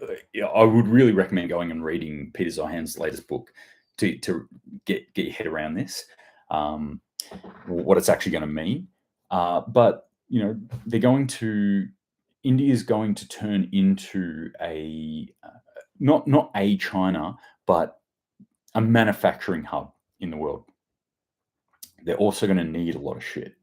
I would really recommend going and reading Peter Zeihan's latest book to get your head around this, what it's actually going to mean. But India is going to turn into a not a China, but a manufacturing hub in the world. They're also going to need a lot of shit.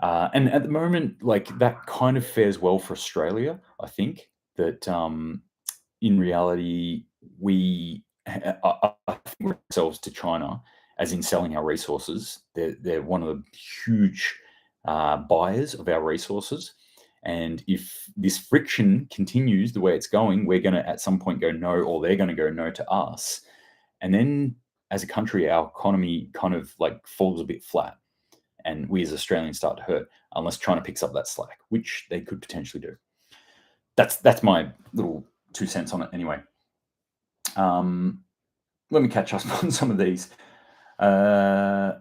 And at the moment, like, that kind of fares well for Australia. I think that in reality, we think ourselves to China, as in selling our resources. They're one of the huge buyers of our resources. And if this friction continues the way it's going, we're going to at some point go no, or they're going to go no to us. And then as a country, our economy kind of like falls a bit flat. And we as Australians start to hurt unless China picks up that slack, which they could potentially do. That's my little 2 cents on it anyway. Let me catch up on some of these. I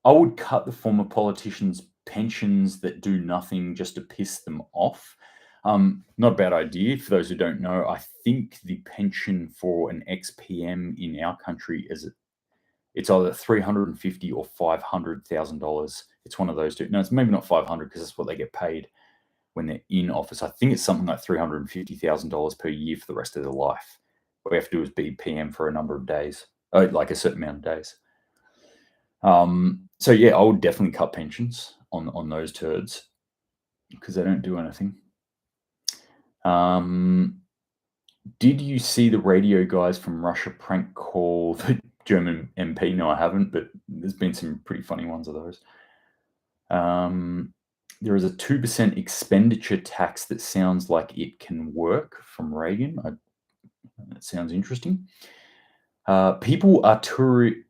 would cut the former politicians' pensions that do nothing just to piss them off. Not a bad idea. For those who don't know, I think the pension for an ex-PM in our country it's either $350,000 or $500,000. It's one of those two. No, it's maybe not 500 because that's what they get paid when they're in office. I think it's something like $350,000 per year for the rest of their life. What we have to do is be PM for a number of days, like a certain amount of days. So yeah, I would definitely cut pensions on those turds because they don't do anything. Did you see the radio guys from Russia prank call the German MP? No, I haven't, but there's been some pretty funny ones of those. There is a 2% expenditure tax that sounds like it can work from Reagan. That sounds interesting. People are touting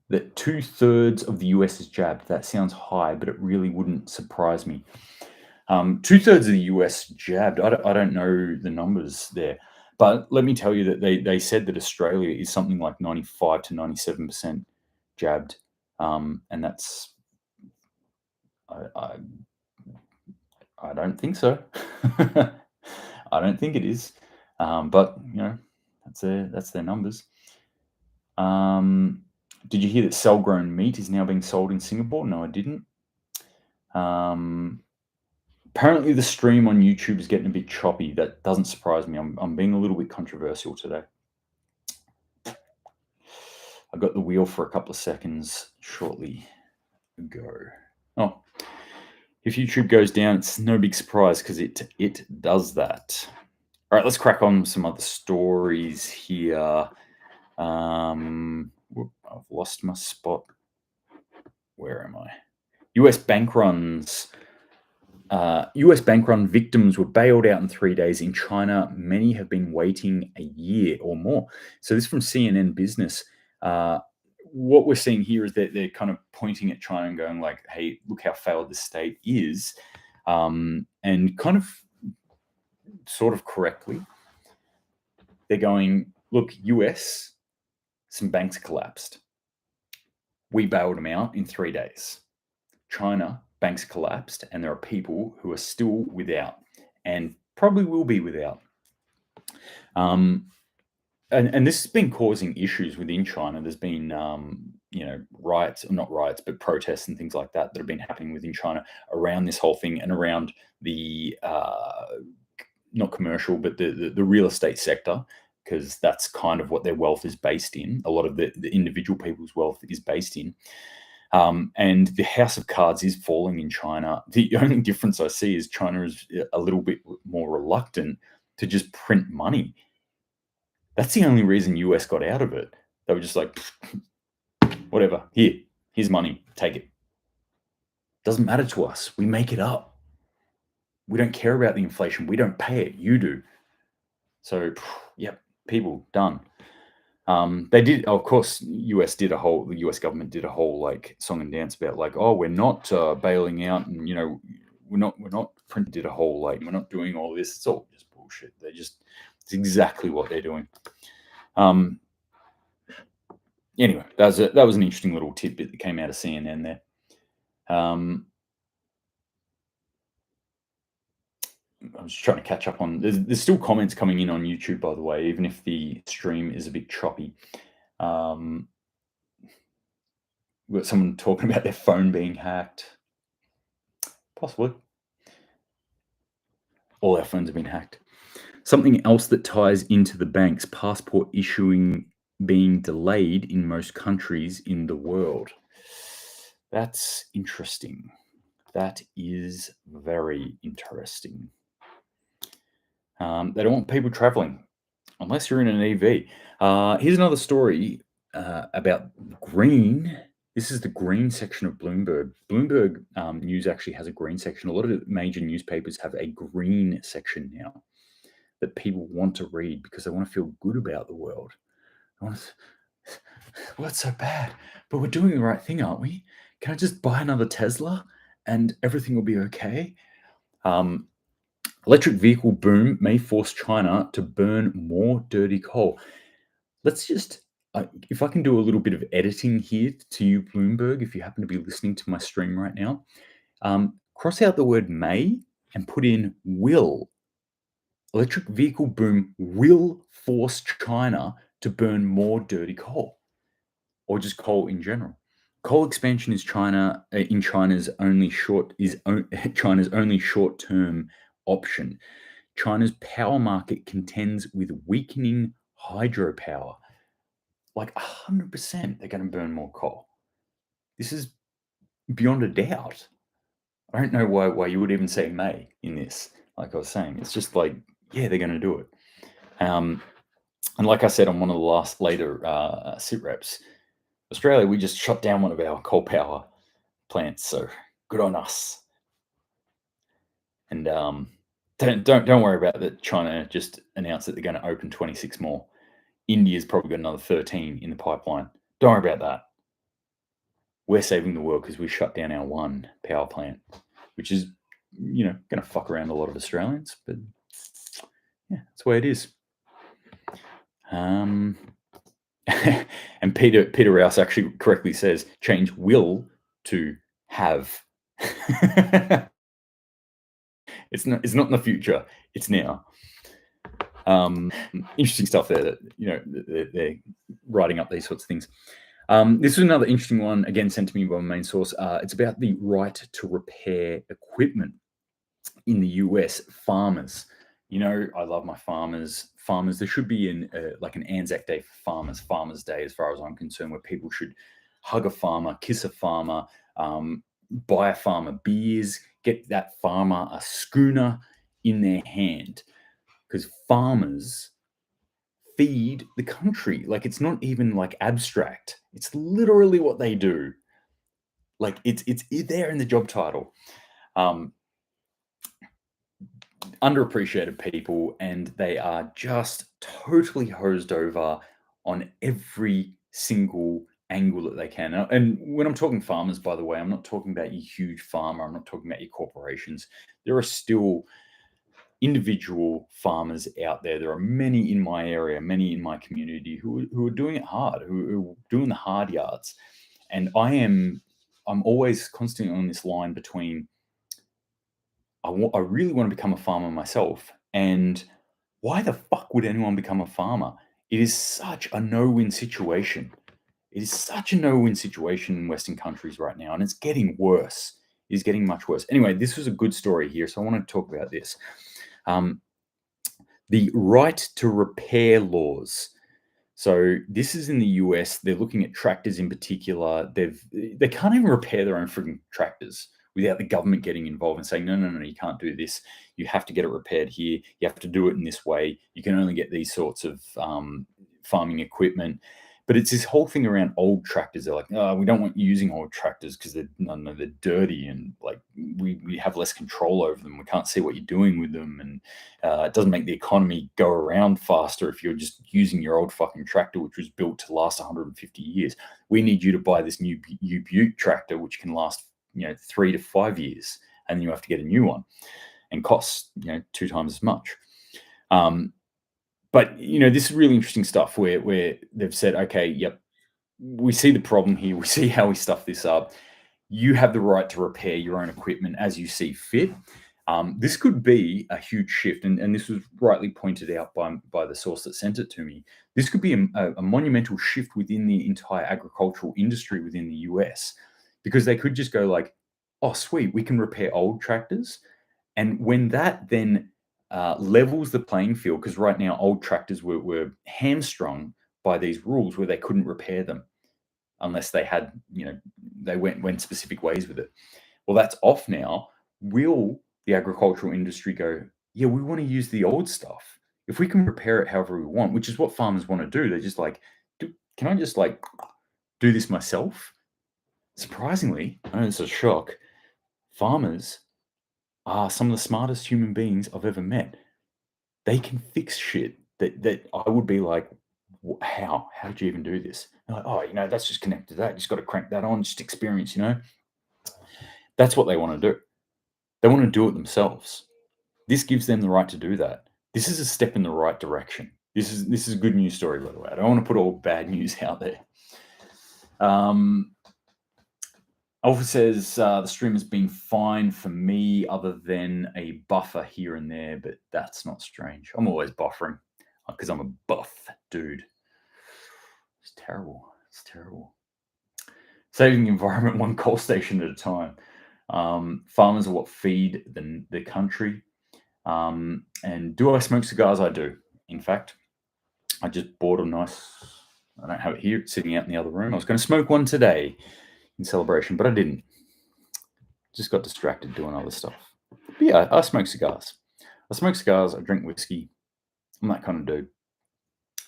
that 2/3 of the US is jabbed. That sounds high, but it really wouldn't surprise me. 2/3 of the US jabbed. I don't know the numbers there, but let me tell you that they said that Australia is something like 95 to 97% jabbed, and that's I don't think so. I don't think it is, but that's their numbers. Did you hear that cell-grown meat is now being sold in Singapore? No, I didn't. Apparently the stream on YouTube is getting a bit choppy. That doesn't surprise me. I'm being a little bit controversial today. I got the wheel for a couple of seconds shortly ago. Oh, if YouTube goes down, it's no big surprise because it does that. All right, let's crack on with some other stories here. I've lost my spot. Where am I? US bank runs. US bank run victims were bailed out in 3 days. In China, many have been waiting a year or more. So this is from CNN Business. What we're seeing here is that they're kind of pointing at China and going like, hey, look how failed the state is. And kind of sort of correctly, they're going, look, US, some banks collapsed. We bailed them out in 3 days. China, banks collapsed, and there are people who are still without and probably will be without. and this has been causing issues within China. There's been, riots, not riots, but protests and things like that have been happening within China around this whole thing and around the not commercial, but the real estate sector, because that's kind of what their wealth is based in. A lot of the individual people's wealth is based in. And the house of cards is falling in China. The only difference I see is China is a little bit more reluctant to just print money. That's the only reason US got out of it. They were just like, whatever, here's money, take it. Doesn't matter to us. We make it up. We don't care about the inflation. We don't pay it. You do. So, yep, people, done. They did, of course, the US government did a whole like song and dance about like, oh, we're not bailing out, and we're not did a whole like, we're not doing all this. It's all just bullshit. It's exactly what they're doing. Anyway, that was an interesting little tidbit that came out of CNN there. I'm just trying to catch up on. There's still comments coming in on YouTube, by the way, even if the stream is a bit choppy. We've got someone talking about their phone being hacked. Possibly. All our phones have been hacked. Something else that ties into the banks: passport issuing being delayed in most countries in the world. That's interesting. That is very interesting. They don't want people traveling unless you're in an EV. Here's another story about green. This is the green section of Bloomberg. Bloomberg News actually has a green section. A lot of the major newspapers have a green section now that people want to read because they want to feel good about the world. Well, it's so bad, but we're doing the right thing, aren't we? Can I just buy another Tesla and everything will be okay? Electric vehicle boom may force China to burn more dirty coal. Let's just, if I can do a little bit of editing here to you, Bloomberg, if you happen to be listening to my stream right now, cross out the word may and put in will. Electric vehicle boom will force China to burn more dirty coal, or just coal in general. Coal expansion is China's only short-term option. China's power market contends with weakening hydropower. Like 100%, they're going to burn more coal. This is beyond a doubt. I don't know why you would even say may in this. Like I was saying, it's just like, yeah, they're going to do it. And like I said on one of the later SitReps, Australia, we just shut down one of our coal power plants. So good on us. And don't worry about that. China just announced that they're going to open 26 more. India's probably got another 13 in the pipeline. Don't worry about that. We're saving the world because we shut down our one power plant, which is, going to fuck around a lot of Australians. But yeah, that's the way it is. And Peter Rouse actually correctly says change will to have. It's not in the future. It's now. Interesting stuff there that they're writing up these sorts of things. This is another interesting one, again sent to me by my main source. It's about the right to repair equipment in the US. Farmers, I love my farmers. Farmers, there should be like an Anzac Day for farmers, Farmers Day, as far as I'm concerned, where people should hug a farmer, kiss a farmer, buy a farmer beers, get that farmer a schooner in their hand, because farmers feed the country. Like, it's not even like abstract. It's literally what they do. Like, it's there in the job title. Underappreciated people, and they are just totally hosed over on every single angle that they can. And when I'm talking farmers, by the way, I'm not talking about your huge farmer. I'm not talking about your corporations. There are still individual farmers out there. There are many in my area, many in my community who are doing it hard, who are doing the hard yards. And I'm always constantly on this line between I really want to become a farmer myself, and why the fuck would anyone become a farmer? It is such a no-win situation. It is such a no-win situation in Western countries right now, and it's getting worse. It is getting much worse. Anyway, this was a good story here, so I want to talk about this. The right to repair laws. So this is in the US. They're looking at tractors in particular. They can't even repair their own freaking tractors without the government getting involved and saying, no, no, no, you can't do this. You have to get it repaired here. You have to do it in this way. You can only get these sorts of farming equipment. But it's this whole thing around old tractors. They're like, oh, we don't want you using old tractors because they're dirty and like we have less control over them. We can't see what you're doing with them, and it doesn't make the economy go around faster if you're just using your old fucking tractor, which was built to last 150 years. We need you to buy this new Butte tractor, which can last 3 to 5 years, and then you have to get a new one, and costs 2 times as much. But this is really interesting stuff where they've said, okay, yep, we see the problem here. We see how we stuff this up. You have the right to repair your own equipment as you see fit. This could be a huge shift, and this was rightly pointed out by the source that sent it to me. This could be a monumental shift within the entire agricultural industry within the US, because they could just go like, oh, sweet, we can repair old tractors. And when that then levels the playing field, because right now old tractors were hamstrung by these rules where they couldn't repair them unless they had, they went specific ways with it. Well, that's off now. Will the agricultural industry go, yeah, we want to use the old stuff. If we can repair it however we want, which is what farmers want to do. They're just like, can I just like do this myself? Surprisingly, I know it's a shock, farmers are some of the smartest human beings I've ever met. They can fix shit that I would be like, how? How did you even do this? They're like, oh, that's just connected to that. You just got to crank that on, just experience, That's what they want to do. They want to do it themselves. This gives them the right to do that. This is a step in the right direction. This is a good news story, by the way. I don't want to put all bad news out there. Alpha says the stream has been fine for me, other than a buffer here and there, but that's not strange. I'm always buffering because I'm a buff dude. It's terrible. It's terrible. Saving the environment one coal station at a time. Farmers are what feed the country. And do I smoke cigars? I do. In fact, I just bought a nice, I don't have it here, it's sitting out in the other room. I was going to smoke one today in celebration, but I didn't. Just got distracted doing other stuff. But yeah, I smoke cigars. I drink whiskey. I'm that kind of dude.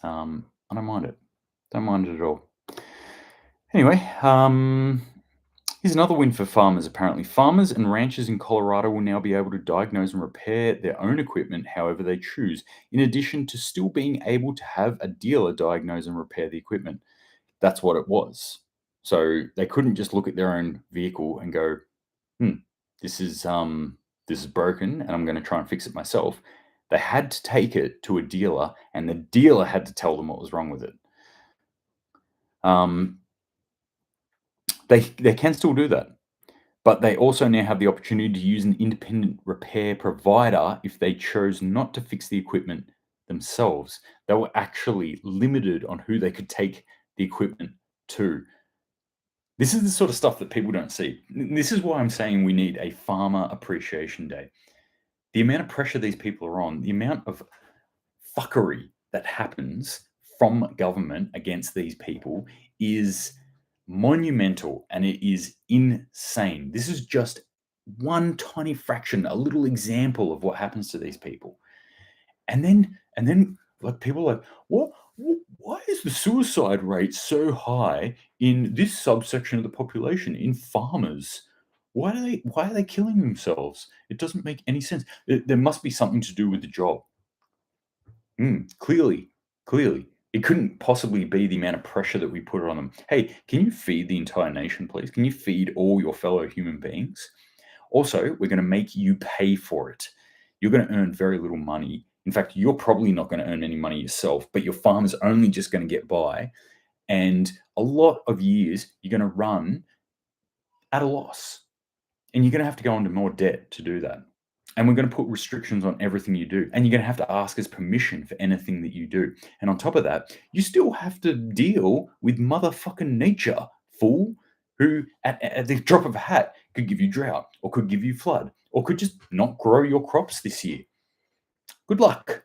I don't mind it. Don't mind it at all. Anyway, here's another win for farmers, apparently. Farmers and ranchers in Colorado will now be able to diagnose and repair their own equipment however they choose, in addition to still being able to have a dealer diagnose and repair the equipment. That's what it was. So they couldn't just look at their own vehicle and go, this is broken and I'm going to try and fix it myself. They had to take it to a dealer, and the dealer had to tell them what was wrong with it. They can still do that, but they also now have the opportunity to use an independent repair provider if they chose not to fix the equipment themselves. They were actually limited on who they could take the equipment to. This is the sort of stuff that people don't see. This is why I'm saying we need a farmer appreciation day. The amount of pressure these people are on, the amount of fuckery that happens from government against these people is monumental, and it is insane. This is just one tiny fraction, a little example of what happens to these people. And then like people are like, what? Why is the suicide rate so high in this subsection of the population, in farmers? Why are they killing themselves? It doesn't make any sense. There must be something to do with the job. Clearly. It couldn't possibly be the amount of pressure that we put on them. Hey, can you feed the entire nation, please? Can you feed all your fellow human beings? Also, we're going to make you pay for it. You're going to earn very little money. In fact, you're probably not going to earn any money yourself, but your farm is only just going to get by. And a lot of years, you're going to run at a loss. And you're going to have to go into more debt to do that. And we're going to put restrictions on everything you do. And you're going to have to ask us permission for anything that you do. And on top of that, you still have to deal with motherfucking nature, fool, who at the drop of a hat could give you drought or could give you flood or could just not grow your crops this year. Good luck.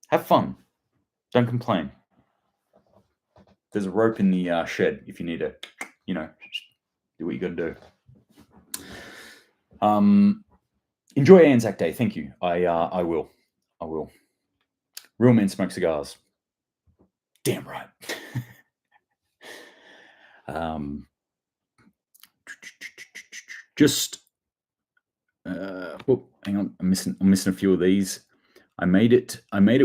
Have fun. Don't complain. There's a rope in the shed if you need to, do what you got to do. Enjoy Anzac Day. Thank you. I will. Real men smoke cigars. Damn right. Hang on. I'm missing a few of these. I made it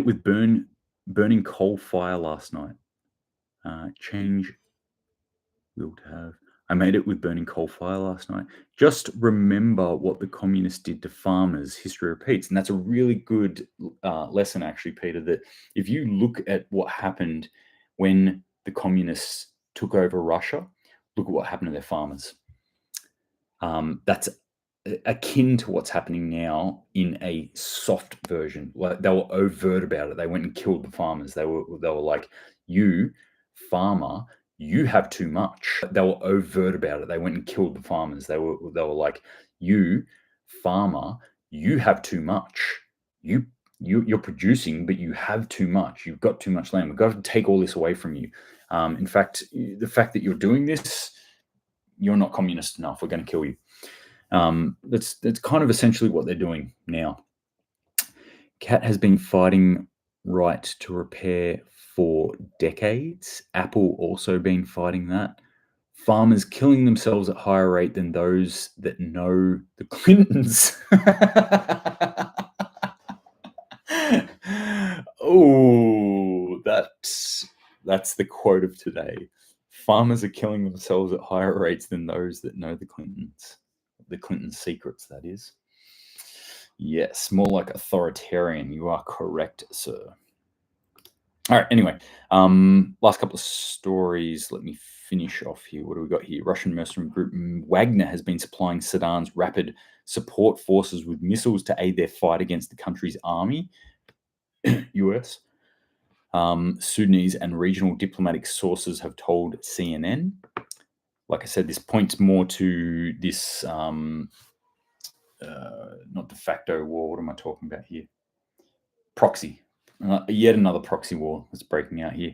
with burning coal fire last night. Change will to have. I made it with burning coal fire last night. Just remember what the communists did to farmers. History repeats. And that's a really good lesson, actually, Peter, that if you look at what happened when the communists took over Russia, look at what happened to their farmers. That's akin to what's happening now in a soft version. Like, they were overt about it. They went and killed the farmers. They were like, you, farmer, you have too much. They were overt about it. They went and killed the farmers. They were like, you, farmer, you have too much. You're producing, but you have too much. You've got too much land. We've got to take all this away from you. In fact, the fact that you're doing this, you're not communist enough. We're going to kill you. That's kind of essentially what they're doing now. Cat has been fighting right to repair for decades. Apple also been fighting that. Farmers killing themselves at higher rate than those that know the Clintons. Oh, that's the quote of today. Farmers are killing themselves at higher rates than those that know the Clintons. The Clinton secrets, that is. Yes, more like authoritarian. You are correct, sir. All right, anyway, last couple of stories. Let me finish off here. What do we got here? Russian mercenary group Wagner has been supplying Sudan's rapid support forces with missiles to aid their fight against the country's army. US. Sudanese and regional diplomatic sources have told CNN. Like I said, this points more to this, not de facto war. What am I talking about here? Proxy. Yet another proxy war that's breaking out here.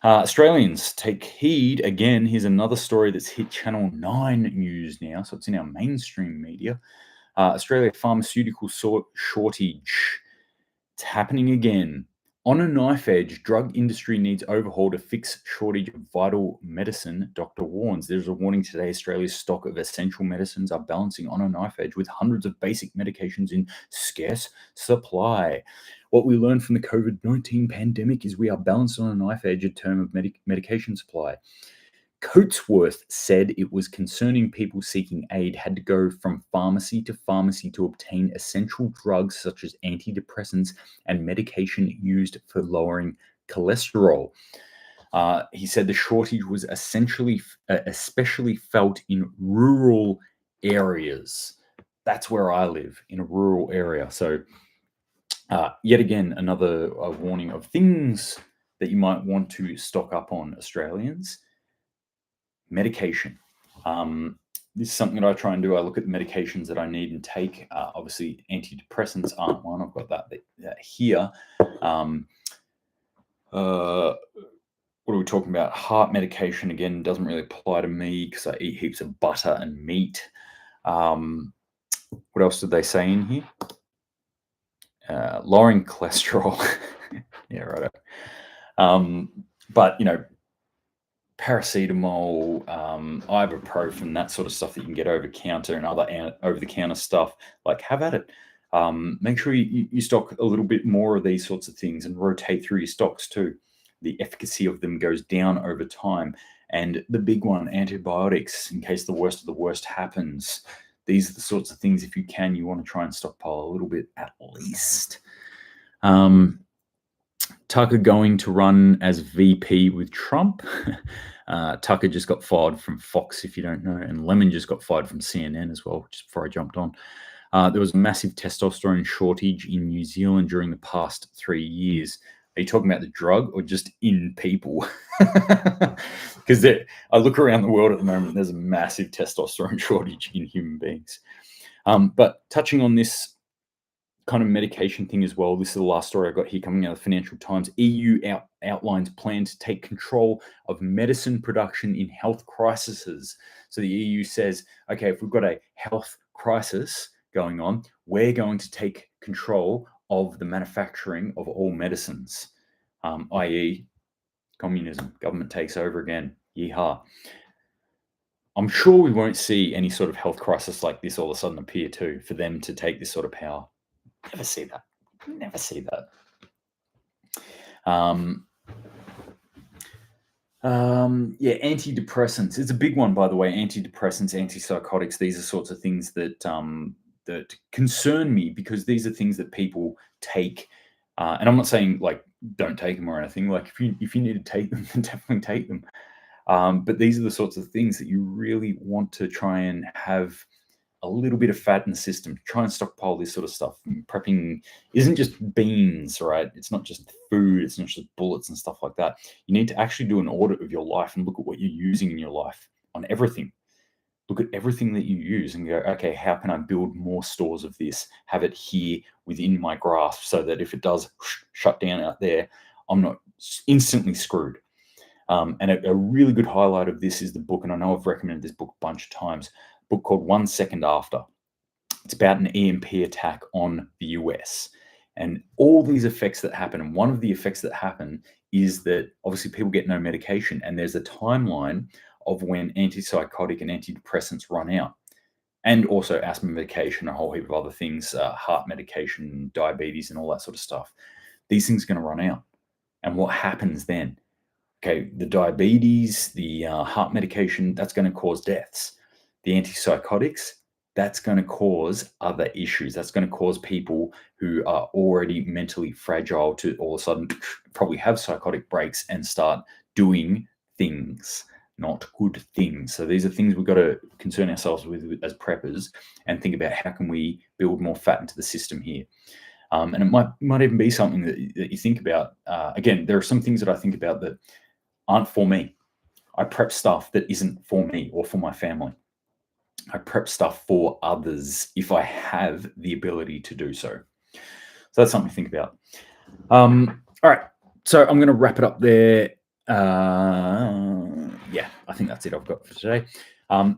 Australians, take heed. Again, here's another story that's hit Channel 9 News now, so it's in our mainstream media. Australia pharmaceutical shortage. It's happening again. On a knife edge, drug industry needs overhaul to fix shortage of vital medicine, doctor warns. There's a warning today. Australia's stock of essential medicines are balancing on a knife edge with hundreds of basic medications in scarce supply. What we learned from the COVID-19 pandemic is we are balanced on a knife edge in terms of medication supply. Coatsworth said it was concerning people seeking aid had to go from pharmacy to obtain essential drugs such as antidepressants and medication used for lowering cholesterol. He said the shortage was especially felt in rural areas. That's where I live, in a rural area. So yet again, another warning of things that you might want to stock up on, Australians. Medication. This is something that I try and do. I look at the medications that I need and take. Obviously, antidepressants aren't one. I've got that here. What are we talking about? Heart medication, again, doesn't really apply to me because I eat heaps of butter and meat. What else did they say in here? Lowering cholesterol. Yeah, right. But, paracetamol, ibuprofen, that sort of stuff that you can get over counter and other over the counter stuff, like, have at it. Make sure you stock a little bit more of these sorts of things and rotate through your stocks too. The efficacy of them goes down over time. And the big one, antibiotics, in case the worst of the worst happens. These are the sorts of things, if you can, you want to try and stockpile a little bit at least. Tucker going to run as VP with Trump. Tucker just got fired from Fox, if you don't know, and Lemon just got fired from CNN as well, just before I jumped on. There was a massive testosterone shortage in New Zealand during the past 3 years. Are you talking about the drug or just in people? Because I look around the world at the moment, there's a massive testosterone shortage in human beings. But touching on this kind of medication thing as well, this is the last story I got here coming out of the Financial Times. EU outlines plan to take control of medicine production in health crises. So the EU says, okay, if we've got a health crisis going on, we're going to take control of the manufacturing of all medicines, i.e. communism. Government takes over again. Yeehaw. I'm sure we won't see any sort of health crisis like this all of a sudden appear too, for them to take this sort of power. Never see that. Never see that. Yeah, antidepressants. It's a big one, by the way. Antidepressants, antipsychotics. These are sorts of things that that concern me, because these are things that people take. And I'm not saying like don't take them or anything. Like if you need to take them, then definitely take them. But these are the sorts of things that you really want to try and have a little bit of fat in the system. Try and stockpile this sort of stuff. Prepping isn't just beans, right? It's not just food. It's not just bullets and stuff like that. You need to actually do an audit of your life and look at what you're using in your life on everything. Look at everything that you use and go, okay, how can I build more stores of this? Have it here within my grasp so that if it does shut down out there, I'm not instantly screwed. And a really good highlight of this is the book, and I know I've recommended this book a bunch of times, a book called 1 Second After. It's about an EMP attack on the US and all these effects that happen. And one of the effects that happen is that obviously people get no medication, and there's a timeline of when antipsychotic and antidepressants run out, and also asthma medication, a whole heap of other things, heart medication, diabetes, and all that sort of stuff. These things are going to run out. And what happens then? Okay, the diabetes, the heart medication, that's going to cause deaths. The antipsychotics, that's going to cause other issues. That's going to cause people who are already mentally fragile to all of a sudden probably have psychotic breaks and start doing things, not good things. So these are things we've got to concern ourselves with as preppers and think about how can we build more fat into the system here. And it might even be something that you think about. Again, there are some things that I think about that aren't for me. I prep stuff that isn't for me or for my family. I prep stuff for others if I have the ability to do so. So that's something to think about. All right. So I'm going to wrap it up there. Yeah, I think that's it I've got for today.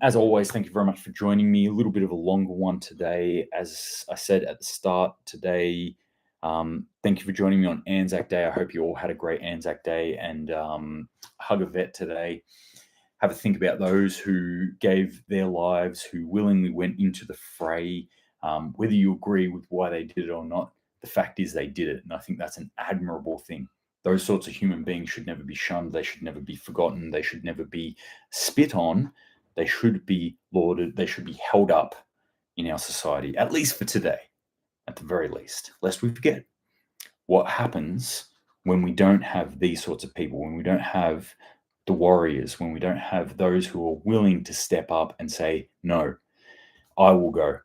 As always, thank you very much for joining me. A little bit of a longer one today. As I said at the start today, thank you for joining me on Anzac Day. I hope you all had a great Anzac Day, and hug a vet today. Have a think about those who gave their lives, who willingly went into the fray. Whether you agree with why they did it or not, the fact is they did it. And I think that's an admirable thing. Those sorts of human beings should never be shunned. They should never be forgotten. They should never be spit on. They should be lauded. They should be held up in our society, at least for today, at the very least, lest we forget what happens when we don't have these sorts of people, when we don't have the warriors, when we don't have those who are willing to step up and say, no, I will go.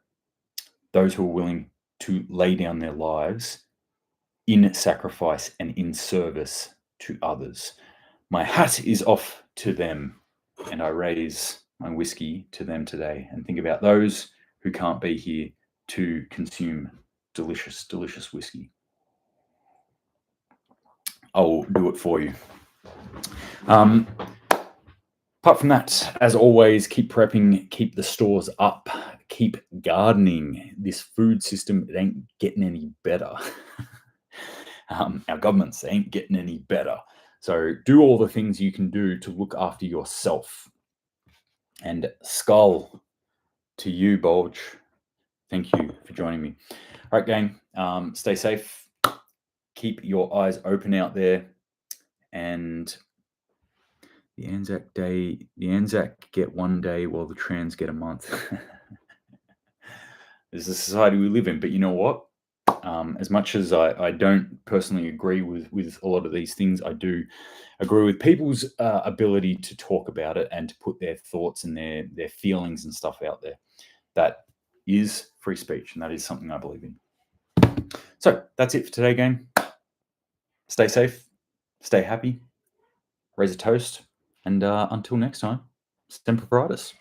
Those who are willing to lay down their lives in sacrifice and in service to others. My hat is off to them, and I raise my whiskey to them today and think about those who can't be here to consume delicious, delicious whiskey. I'll do it for you. Apart from that, as always, keep prepping, keep the stores up, keep gardening. This food system, it ain't getting any better. Our governments ain't getting any better. So do all the things you can do to look after yourself. And skull to you, Bulge. Thank you for joining me. All right, gang, stay safe. Keep your eyes open out there. And the Anzac Day, the Anzac get one day while the trans get a month. This is the society we live in. But you know what? As much as I don't personally agree with a lot of these things, I do agree with people's ability to talk about it and to put their thoughts and their feelings and stuff out there. That is free speech, and that is something I believe in. So that's it for today, gang. Stay safe, stay happy, raise a toast, and until next time, Semper Paratus.